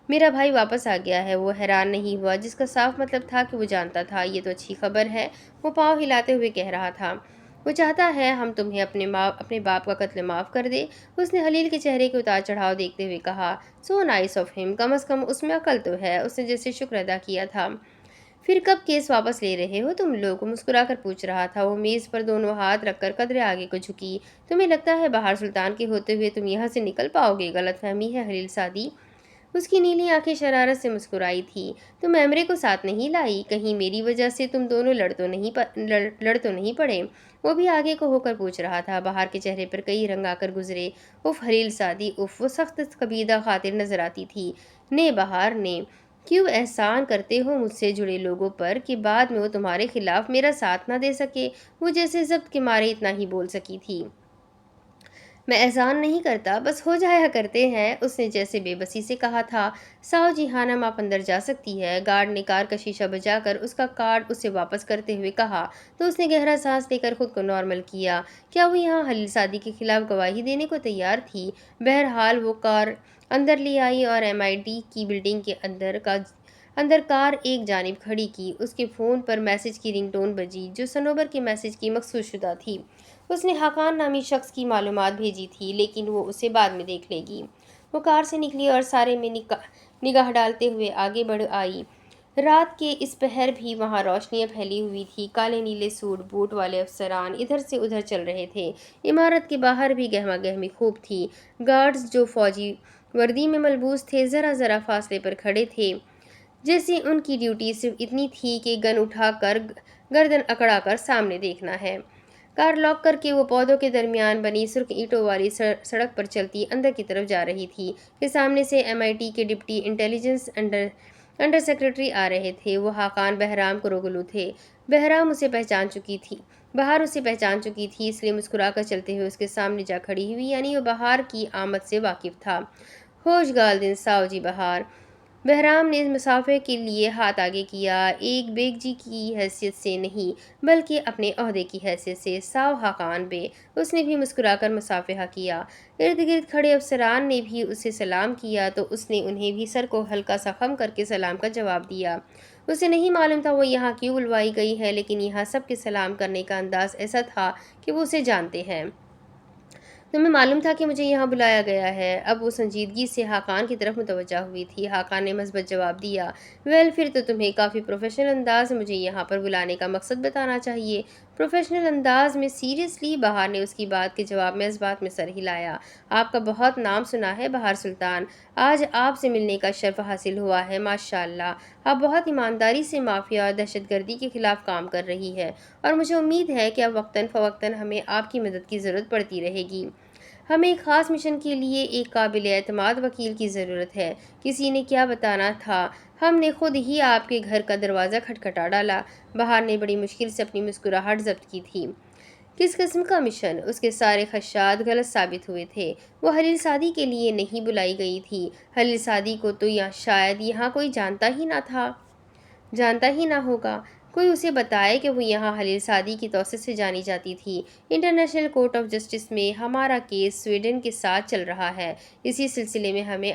میرا بھائی واپس آ گیا ہے، وہ حیران نہیں ہوا، جس کا صاف مطلب تھا کہ وہ جانتا تھا۔ یہ تو اچھی خبر ہے، وہ پاؤں ہلاتے ہوئے کہہ رہا تھا۔ وہ چاہتا ہے ہم تمہیں اپنے باپ کا قتل معاف کر دے، اس نے خلیل کے چہرے کے اتار چڑھاؤ دیکھتے ہوئے کہا۔ سو نائس آف ہم، کم از کم اس میں عقل تو ہے، اس نے جیسے شکر ادا کیا تھا۔ پھر کب کیس واپس لے رہے ہو تم لوگ؟ وہ مسکرا کر پوچھ رہا تھا۔ وہ میز پر دونوں ہاتھ رکھ کر قدرے آگے کو جھکی۔ تمہیں لگتا ہے بہار سلطان کے ہوتے ہوئے تم یہاں سے نکل پاؤ گے؟ غلط فہمی ہے خلیل سعدی۔ اس کی نیلی آنکھیں شرارت سے مسکرائی تھیں۔ تم ایمرے کو ساتھ نہیں لائی؟ کہیں میری وجہ سے تم دونوں لڑ تو نہیں پڑے؟ وہ بھی آگے کو ہو کر پوچھ رہا تھا۔ بہار کے چہرے پر کئی رنگ آ کر گزرے۔ اف خلیل سعدی، اف، وہ سخت کبیدہ خاطر نظر آتی تھی۔ نے بہار نے، کیوں احسان کرتے ہو مجھ سے جڑے لوگوں پر کہ بعد میں وہ تمہارے خلاف میرا ساتھ نہ دے سکے؟ وہ جیسے ضبط کے مارے اتنا ہی بول سکی تھی۔ میں احسان نہیں کرتا، بس ہو جایا کرتے ہیں، اس نے جیسے بے بسی سے کہا تھا۔ ساؤ جی خانم، آپ اندر جا سکتی ہے، گارڈ نے کار کا شیشہ بجا کر اس کا کارڈ اسے واپس کرتے ہوئے کہا تو اس نے گہرا سانس لے کر خود کو نارمل کیا۔ کیا وہ یہاں خلیل سعدی کے خلاف گواہی دینے کو تیار تھی؟ بہرحال وہ کار اندر لے آئی اور MIT کی بلڈنگ کے اندر کار ایک جانب کھڑی کی۔ اس کے فون پر میسج کی رنگ ٹون بجی جو صنوبر کے میسج کی مخصوص شدہ تھی۔ اس نے خاقان نامی شخص کی معلومات بھیجی تھی، لیکن وہ اسے بعد میں دیکھ لے گی۔ وہ کار سے نکلی اور سارے میں نگاہ ڈالتے ہوئے آگے بڑھ آئی۔ رات کے اس پہر بھی وہاں روشنیاں پھیلی ہوئی تھی۔ کالے نیلے سوٹ بوٹ والے افسران ادھر سے ادھر چل رہے تھے۔ عمارت کے باہر بھی گہما گہمی خوب تھی۔ گارڈز جو فوجی وردی میں ملبوس تھے ذرا فاصلے پر کھڑے تھے، جیسے ان کی ڈیوٹی صرف اتنی تھی کہ گن اٹھا کر گردن اکڑا کر سامنے دیکھنا ہے۔ کار لاک کر کے وہ پودوں کے درمیان بنی سرخ اینٹوں والی سڑک پر چلتی اندر کی طرف جا رہی تھی کہ سامنے سے MIT کے ڈپٹی انٹیلیجنس انڈر سیکرٹری آ رہے تھے۔ وہ خاقان بہرام کوروگلو تھے۔ بہرام اسے پہچان چکی تھی بہار اسے پہچان چکی تھی، اس لیے مسکرا کر چلتے ہوئے اس کے سامنے جا کھڑی ہوئی، یعنی وہ بہار کی آمد سے واقف تھا۔ ہوش گال دن ساؤ جی بہار، بہرام نے مسافر کے لیے ہاتھ آگے کیا، ایک بیگ جی کی حیثیت سے نہیں بلکہ اپنے عہدے کی حیثیت سے۔ "ساو حقان بے"، اس نے بھی مسکرا کر مصافحہ کیا۔ ارد گرد کھڑے افسران نے بھی اسے سلام کیا تو اس نے انہیں بھی سر کو ہلکا سا خم کر کے سلام کا جواب دیا۔ اسے نہیں معلوم تھا وہ یہاں کیوں بلوائی گئی ہے، لیکن یہاں سب کے سلام کرنے کا انداز ایسا تھا کہ وہ اسے جانتے ہیں۔ "تمہیں معلوم تھا کہ مجھے یہاں بلایا گیا ہے؟" اب وہ سنجیدگی سے خاقان کی طرف متوجہ ہوئی تھی۔ خاقان نے مثبت جواب دیا۔ "ویل، پھر تو تمہیں کافی پروفیشنل انداز میں مجھے یہاں پر بلانے کا مقصد بتانا چاہیے۔" "پروفیشنل انداز میں؟ سیریسلی؟" بہار نے اس کی بات کے جواب میں اس بات میں سر ہلایا۔ "آپ کا بہت نام سنا ہے بہار سلطان، آج آپ سے ملنے کا شرف حاصل ہوا ہے۔ ماشاءاللہ، آپ بہت ایمانداری سے مافیا اور دہشت گردی کے خلاف کام کر رہی ہے، اور مجھے امید ہے کہ اب وقتاً فوقتاً ہمیں آپ کی مدد کی ضرورت پڑتی رہے گی۔ ہمیں ایک خاص مشن کے لیے ایک قابل اعتماد وکیل کی ضرورت ہے۔ کسی نے کیا بتانا تھا، ہم نے خود ہی آپ کے گھر کا دروازہ کھٹکھٹا ڈالا۔" بہار نے بڑی مشکل سے اپنی مسکراہٹ ضبط کی تھی۔ کس قسم کا مشن؟ اس کے سارے خدشات غلط ثابت ہوئے تھے۔ وہ حلیل سعدی کے لیے نہیں بلائی گئی تھی۔ حلیل سعدی کو تو شاید یہاں کوئی جانتا ہی نہ ہوگا۔ کوئی اسے بتائے کہ وہ یہاں حلیل سعدی کی توسط سے جانی جاتی تھی۔ انٹرنیشنل کورٹ آف جسٹس میں ہمارا کیس سویڈن کے ساتھ چل رہا ہے۔ اسی سلسلے میں ہمیں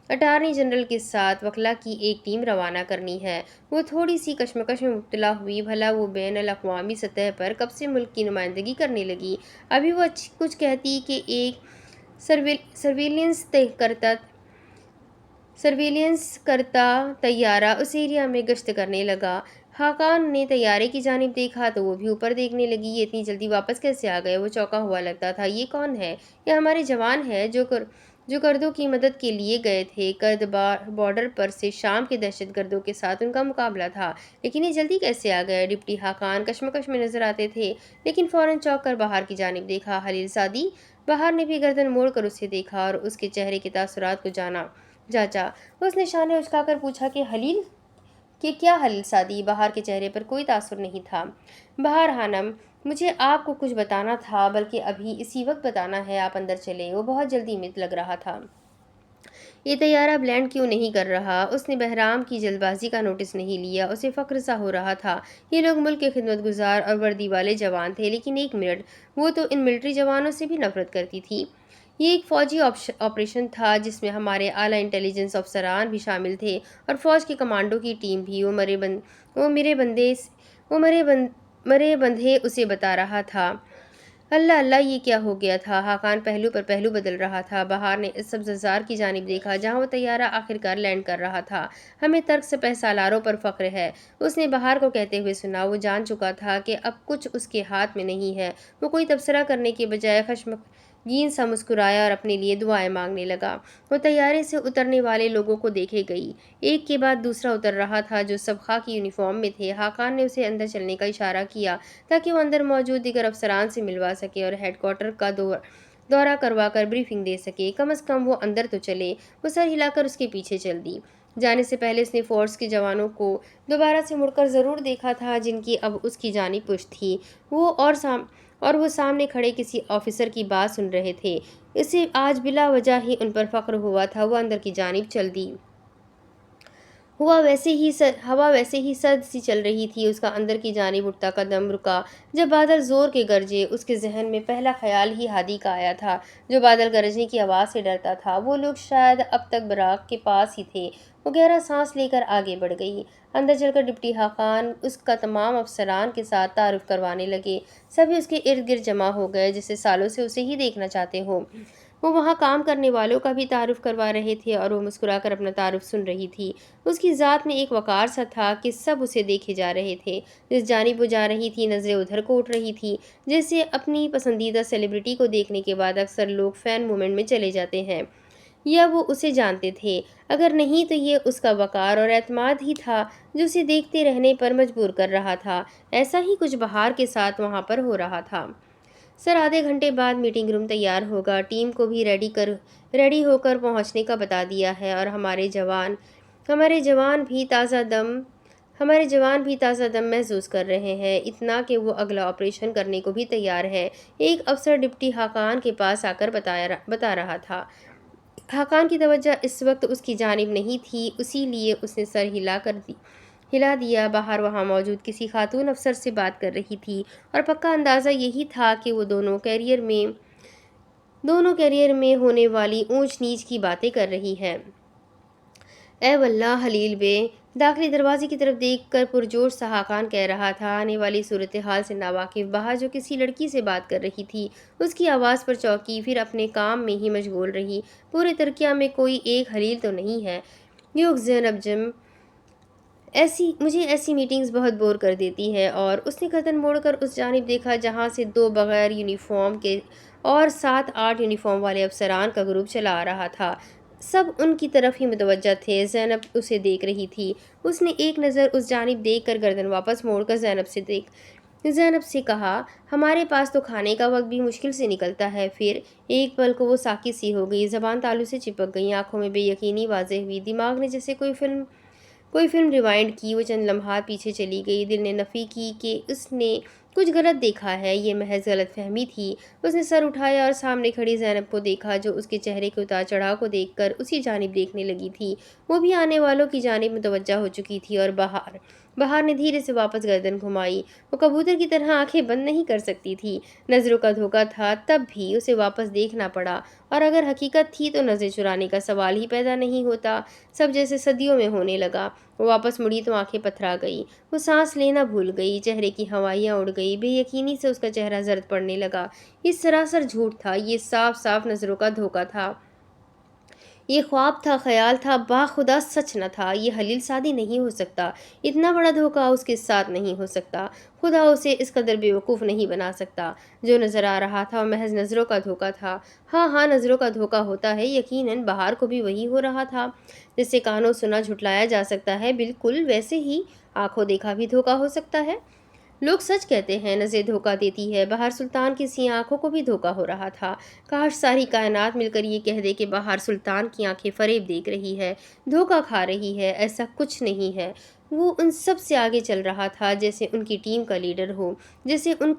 اٹارنی جنرل کے ساتھ وکلا کی ایک ٹیم روانہ کرنی ہے۔ وہ تھوڑی سی کشمکش میں مبتلا ہوئی۔ بھلا وہ بین الاقوامی سطح پر کب سے ملک کی نمائندگی کرنے لگی؟ ابھی وہ کچھ کہتی کہ ایک سرویلنس کرتا طیارہ اس ایریا میں گشت کرنے لگا۔ خاقان نے طیارے کی جانب دیکھا تو وہ بھی اوپر دیکھنے لگی۔ "یہ اتنی جلدی واپس کیسے آ گئے؟" وہ چونکا ہوا لگتا تھا۔ "یہ کون ہے؟" "یہ ہمارے جوان ہیں جو کردوں کی مدد کے لیے گئے تھے۔ کرد بارڈر پر سے شام کے دہشت گردوں کے ساتھ ان کا مقابلہ تھا۔ لیکن یہ جلدی کیسے آ گئے؟" ڈپٹی خاقان کشمکش میں نظر آتے تھے، لیکن فوراً چونک کر بہار کی جانب دیکھا۔ "حلیل سعدی؟" بہار نے بھی گردن موڑ کر اسے دیکھا اور اس کے چہرے کے تاثرات کو جانچا۔ اس نے شانے اچکا کر پوچھا کہ کیا حلیل سعدی؟ بہار کے چہرے پر کوئی تاثر نہیں تھا۔ "بہار خانم، مجھے آپ کو کچھ بتانا تھا، بلکہ ابھی اسی وقت بتانا ہے۔ آپ اندر چلیں۔" وہ بہت جلدی میں لگ رہا تھا۔ "یہ طیارہ اب لینڈ کیوں نہیں کر رہا؟" اس نے بہرام کی جلد بازی کا نوٹس نہیں لیا۔ اسے فخر سا ہو رہا تھا۔ یہ لوگ ملک کے خدمت گزار اور وردی والے جوان تھے، لیکن ایک منٹ، وہ تو ان ملٹری جوانوں سے بھی نفرت کرتی تھی۔ یہ ایک فوجی آپریشن تھا جس میں ہمارے اعلیٰ انٹیلی جنس افسران بھی شامل تھے اور فوج کے کمانڈو کی ٹیم بھی۔ وہ مرے بندھے اسے بتا رہا تھا۔ "اللہ اللہ، یہ کیا ہو گیا تھا؟" خاقان پہلو پر پہلو بدل رہا تھا۔ بہار نے اس سبززار کی جانب دیکھا جہاں وہ طیارہ آخرکار لینڈ کر رہا تھا۔ "ہمیں ترک سپہ سالاروں پر فخر ہے۔" اس نے بہار کو کہتے ہوئے سنا۔ وہ جان چکا تھا کہ اب کچھ اس کے ہاتھ میں نہیں ہے۔ وہ کوئی تبصرہ کرنے کے بجائے خشمگین سا مسکرایا اور اپنے لیے دعائیں مانگنے لگا۔ وہ طیارے سے اترنے والے لوگوں کو دیکھے گئی۔ ایک کے بعد دوسرا اتر رہا تھا جو سب خاکی یونیفارم میں تھے۔ خاقان نے اسے اندر چلنے کا اشارہ کیا تاکہ وہ اندر موجود دیگر افسران سے ملوا سکے اور ہیڈ کوارٹر کا دورہ کروا کر بریفنگ دے سکے۔ کم از کم وہ اندر تو چلے۔ وہ سر ہلا کر اس کے پیچھے چل دی۔ جانے سے پہلے اس نے فورس کے جوانوں کو دوبارہ سے مڑ کر ضرور دیکھا تھا جن کی اب اس کی جانب پشت تھی۔ وہ سامنے کھڑے کسی آفیسر کی بات سن رہے تھے۔ اسے آج بلا وجہ ہی ان پر فخر ہوا تھا۔ وہ اندر کی جانب چل دی۔ ہوا ویسے ہی سرد سی چل رہی تھی۔ اس کا اندر کی جانب اٹھتا قدم رکا جب بادل زور کے گرجے۔ اس کے ذہن میں پہلا خیال ہی ہادی کا آیا تھا جو بادل گرجنے کی آواز سے ڈرتا تھا۔ وہ لوگ شاید اب تک براق کے پاس ہی تھے۔ وہ گہرا سانس لے کر آگے بڑھ گئی۔ اندر چل کر ڈپٹی خاقان اس کا تمام افسران کے ساتھ تعارف کروانے لگے۔ سبھی اس کے ارد گرد جمع ہو گئے جیسے سالوں سے اسے ہی دیکھنا چاہتے ہوں۔ وہ وہاں کام کرنے والوں کا بھی تعارف کروا رہے تھے اور وہ مسکرا کر اپنا تعارف سن رہی تھی۔ اس کی ذات میں ایک وقار سا تھا کہ سب اسے دیکھے جا رہے تھے۔ جس جانب وہ جا رہی تھی نظریں ادھر کو اٹھ رہی تھی، جیسے اپنی پسندیدہ سیلیبریٹی کو دیکھنے کے بعد اکثر لوگ فین مومنٹ میں چلے جاتے ہیں۔ یا وہ اسے جانتے تھے، اگر نہیں تو یہ اس کا وقار اور اعتماد ہی تھا جو اسے دیکھتے رہنے پر مجبور کر رہا تھا۔ ایسا ہی کچھ بہار کے ساتھ وہاں پر ہو رہا تھا۔ "سر، آدھے گھنٹے بعد میٹنگ روم تیار ہوگا۔ ٹیم کو بھی ریڈی ہو کر پہنچنے کا بتا دیا ہے اور ہمارے جوان بھی تازہ دم محسوس کر رہے ہیں، اتنا کہ وہ اگلا آپریشن کرنے کو بھی تیار ہیں۔" ایک افسر ڈپٹی خاقان کے پاس آ کر بتا رہا تھا۔ حقان کی توجہ اس وقت اس کی جانب نہیں تھی، اسی لیے اس نے سر ہلا دیا۔ باہر وہاں موجود کسی خاتون افسر سے بات کر رہی تھی اور پکا اندازہ یہی تھا کہ وہ دونوں کیریئر میں ہونے والی اونچ نیچ کی باتیں کر رہی ہے۔ اے واللہ، خلیل بے داخلی دروازے کی طرف دیکھ کر پرجوش سا حقان کہہ رہا تھا۔ آنے والی صورتحال سے ناواقف بہار جو کسی لڑکی سے بات کر رہی تھی، اس کی آواز پر چونکی، پھر اپنے کام میں ہی مشغول رہی۔ پورے ترکیہ میں کوئی ایک خلیل تو نہیں ہے۔ یوک زینب جم، مجھے ایسی میٹنگز بہت بور کر دیتی ہے۔ اور اس نے گردن موڑ کر اس جانب دیکھا جہاں سے دو بغیر یونیفارم کے اور 7-8 یونیفارم والے افسران کا گروپ چلا آ رہا تھا۔ سب ان کی طرف ہی متوجہ تھے۔ زینب اسے دیکھ رہی تھی۔ اس نے ایک نظر اس جانب دیکھ کر گردن واپس موڑ کر زینب سے کہا، ہمارے پاس تو کھانے کا وقت بھی مشکل سے نکلتا ہے۔ پھر ایک پل کو وہ ساکت سی ہو گئی، زبان تالو سے چپک گئی، آنکھوں میں بے یقینی واضح ہوئی۔ دماغ نے جیسے کوئی فلم ریوائنڈ کی، وہ چند لمحات پیچھے چلی گئی۔ دل نے نفی کی کہ اس نے کچھ غلط دیکھا ہے، یہ محض غلط فہمی تھی۔ اس نے سر اٹھایا اور سامنے کھڑی زینب کو دیکھا جو اس کے چہرے کے اتار چڑھاؤ کو دیکھ کر اسی جانب دیکھنے لگی تھی۔ وہ بھی آنے والوں کی جانب متوجہ ہو چکی تھی۔ اور بہار نے دھیرے سے واپس گردن گھمائی۔ وہ کبوتر کی طرح آنکھیں بند نہیں کر سکتی تھی۔ نظروں کا دھوکہ تھا، تب بھی اسے واپس دیکھنا پڑا، اور اگر حقیقت تھی تو نظریں چرانے کا سوال ہی پیدا نہیں ہوتا۔ سب جیسے صدیوں میں ہونے لگا۔ وہ واپس مڑی تو آنکھیں پتھرا گئی، وہ سانس لینا بھول گئی، چہرے کی ہوائیاں اڑ گئی، بے یقینی سے اس کا چہرہ زرد پڑنے لگا۔ یہ سراسر جھوٹ تھا، یہ صاف صاف نظروں کا دھوکہ تھا، یہ خواب تھا، خیال تھا، باخدا سچ نہ تھا۔ یہ خلیل سعدی نہیں ہو سکتا، اتنا بڑا دھوکہ اس کے ساتھ نہیں ہو سکتا، خدا اسے اس قدر بے وقوف نہیں بنا سکتا۔ جو نظر آ رہا تھا وہ محض نظروں کا دھوکہ تھا۔ ہاں، نظروں کا دھوکہ ہوتا ہے، یقیناً بہار کو بھی وہی ہو رہا تھا۔ جیسے کانوں سنا جھٹلایا جا سکتا ہے، بالکل ویسے ہی آنکھوں دیکھا بھی دھوکہ ہو سکتا ہے۔ لوگ سچ کہتے ہیں، نظر دھوکہ دیتی ہے۔ بہار سلطان کی سی آنکھوں کو بھی دھوکہ ہو رہا تھا۔ کاش ساری کائنات مل کر یہ کہہ دے کہ بہار سلطان کی آنکھیں فریب دیکھ رہی ہے، دھوکہ کھا رہی ہے۔ ایسا کچھ نہیں ہے۔ وہ ان سب سے آگے چل رہا تھا، جیسے ان کی ٹیم کا لیڈر ہو، جیسے ان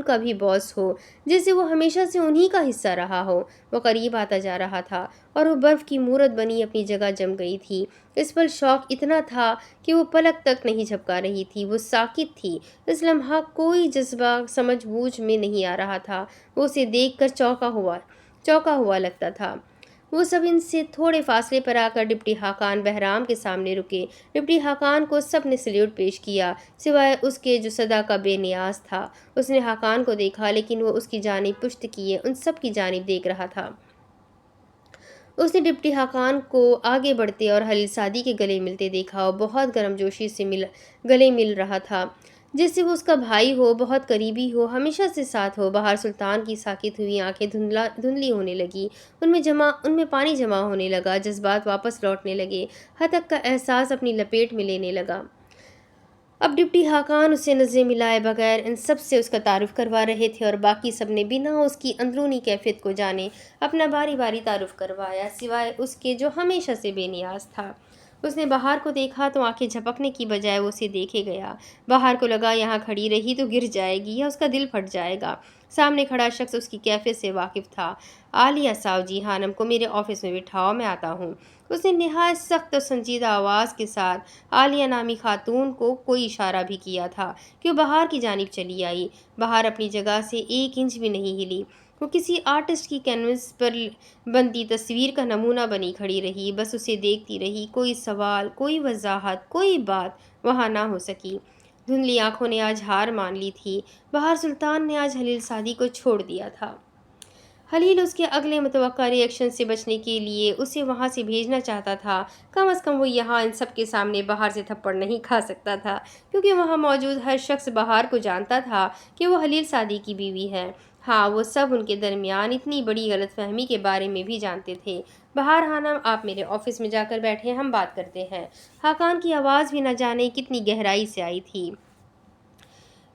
کا بھی باس ہو، جیسے وہ ہمیشہ سے انہی کا حصہ رہا ہو۔ وہ قریب آتا جا رہا تھا اور وہ برف کی مورت بنی اپنی جگہ جم گئی تھی۔ اس پر شوق اتنا تھا کہ وہ پلک تک نہیں جھپکا رہی تھی، وہ ساکت تھی۔ اس لمحہ کوئی جذبہ سمجھ بوجھ میں نہیں آ رہا تھا۔ وہ اسے دیکھ کر چونکا ہوا لگتا تھا۔ وہ سب ان سے تھوڑے فاصلے پر آ کر ڈپٹی حاکان بہرام کے سامنے رکے۔ ڈپٹی حاکان کو سب نے سلیوٹ پیش کیا، سوائے اس کے جو صدا کا بے نیاز تھا۔ اس نے حاکان کو دیکھا، لیکن وہ اس کی جانب پشت کیے ان سب کی جانب دیکھ رہا تھا۔ اس نے ڈپٹی حاکان کو آگے بڑھتے اور خلیل سعدی کے گلے ملتے دیکھا۔ وہ بہت گرم جوشی سے گلے مل رہا تھا، جیسے وہ اس کا بھائی ہو، بہت قریبی ہو، ہمیشہ سے ساتھ ہو۔ بہار سلطان کی ساکت ہوئی آنکھیں دھندلی ہونے لگی، ان میں پانی جمع ہونے لگا، جذبات واپس لوٹنے لگے، ہتک کا احساس اپنی لپیٹ میں لینے لگا۔ اب ڈپٹی حاکان اسے نظریں ملائے بغیر ان سب سے اس کا تعارف کروا رہے تھے، اور باقی سب نے بنا اس کی اندرونی کیفیت کو جانے اپنا باری باری تعارف کروایا، سوائے اس کے جو ہمیشہ سے بے نیاز تھا۔ اس نے بہار کو دیکھا تو آنکھیں جھپکنے کی بجائے وہ اسے دیکھے گیا۔ بہار کو لگا یہاں کھڑی رہی تو گر جائے گی یا اس کا دل پھٹ جائے گا۔ سامنے کھڑا شخص اس کی کیفیت سے واقف تھا۔ عالیہ ساوجی خانم کو میرے آفس میں بٹھاؤ، میں آتا ہوں۔ اس نے نہایت سخت اور سنجیدہ آواز کے ساتھ عالیہ نامی خاتون کو کوئی اشارہ بھی کیا تھا کہ وہ بہار کی جانب چلی آئی۔ بہار اپنی جگہ سے 1 انچ بھی نہیں ہلی۔ وہ کسی آرٹسٹ کی کینوس پر بنتی تصویر کا نمونہ بنی کھڑی رہی، بس اسے دیکھتی رہی۔ کوئی سوال، کوئی وضاحت، کوئی بات وہاں نہ ہو سکی۔ دھندلی آنکھوں نے آج ہار مان لی تھی۔ بہار سلطان نے آج خلیل سعدی کو چھوڑ دیا تھا۔ خلیل اس کے اگلے متوقع ری ایکشن سے بچنے کے لیے اسے وہاں سے بھیجنا چاہتا تھا۔ کم از کم وہ یہاں ان سب کے سامنے بہار سے تھپڑ نہیں کھا سکتا تھا، کیونکہ وہاں موجود ہر شخص بہار کو جانتا تھا کہ وہ خلیل سعدی کی بیوی ہے۔ ہاں، وہ سب ان کے درمیان اتنی بڑی غلط فہمی کے بارے میں بھی جانتے تھے۔ بہار خانم، آپ میرے آفس میں جا کر بیٹھیں، ہم بات کرتے ہیں۔ حاکان کی آواز بھی نہ جانے کتنی گہرائی سے آئی تھی۔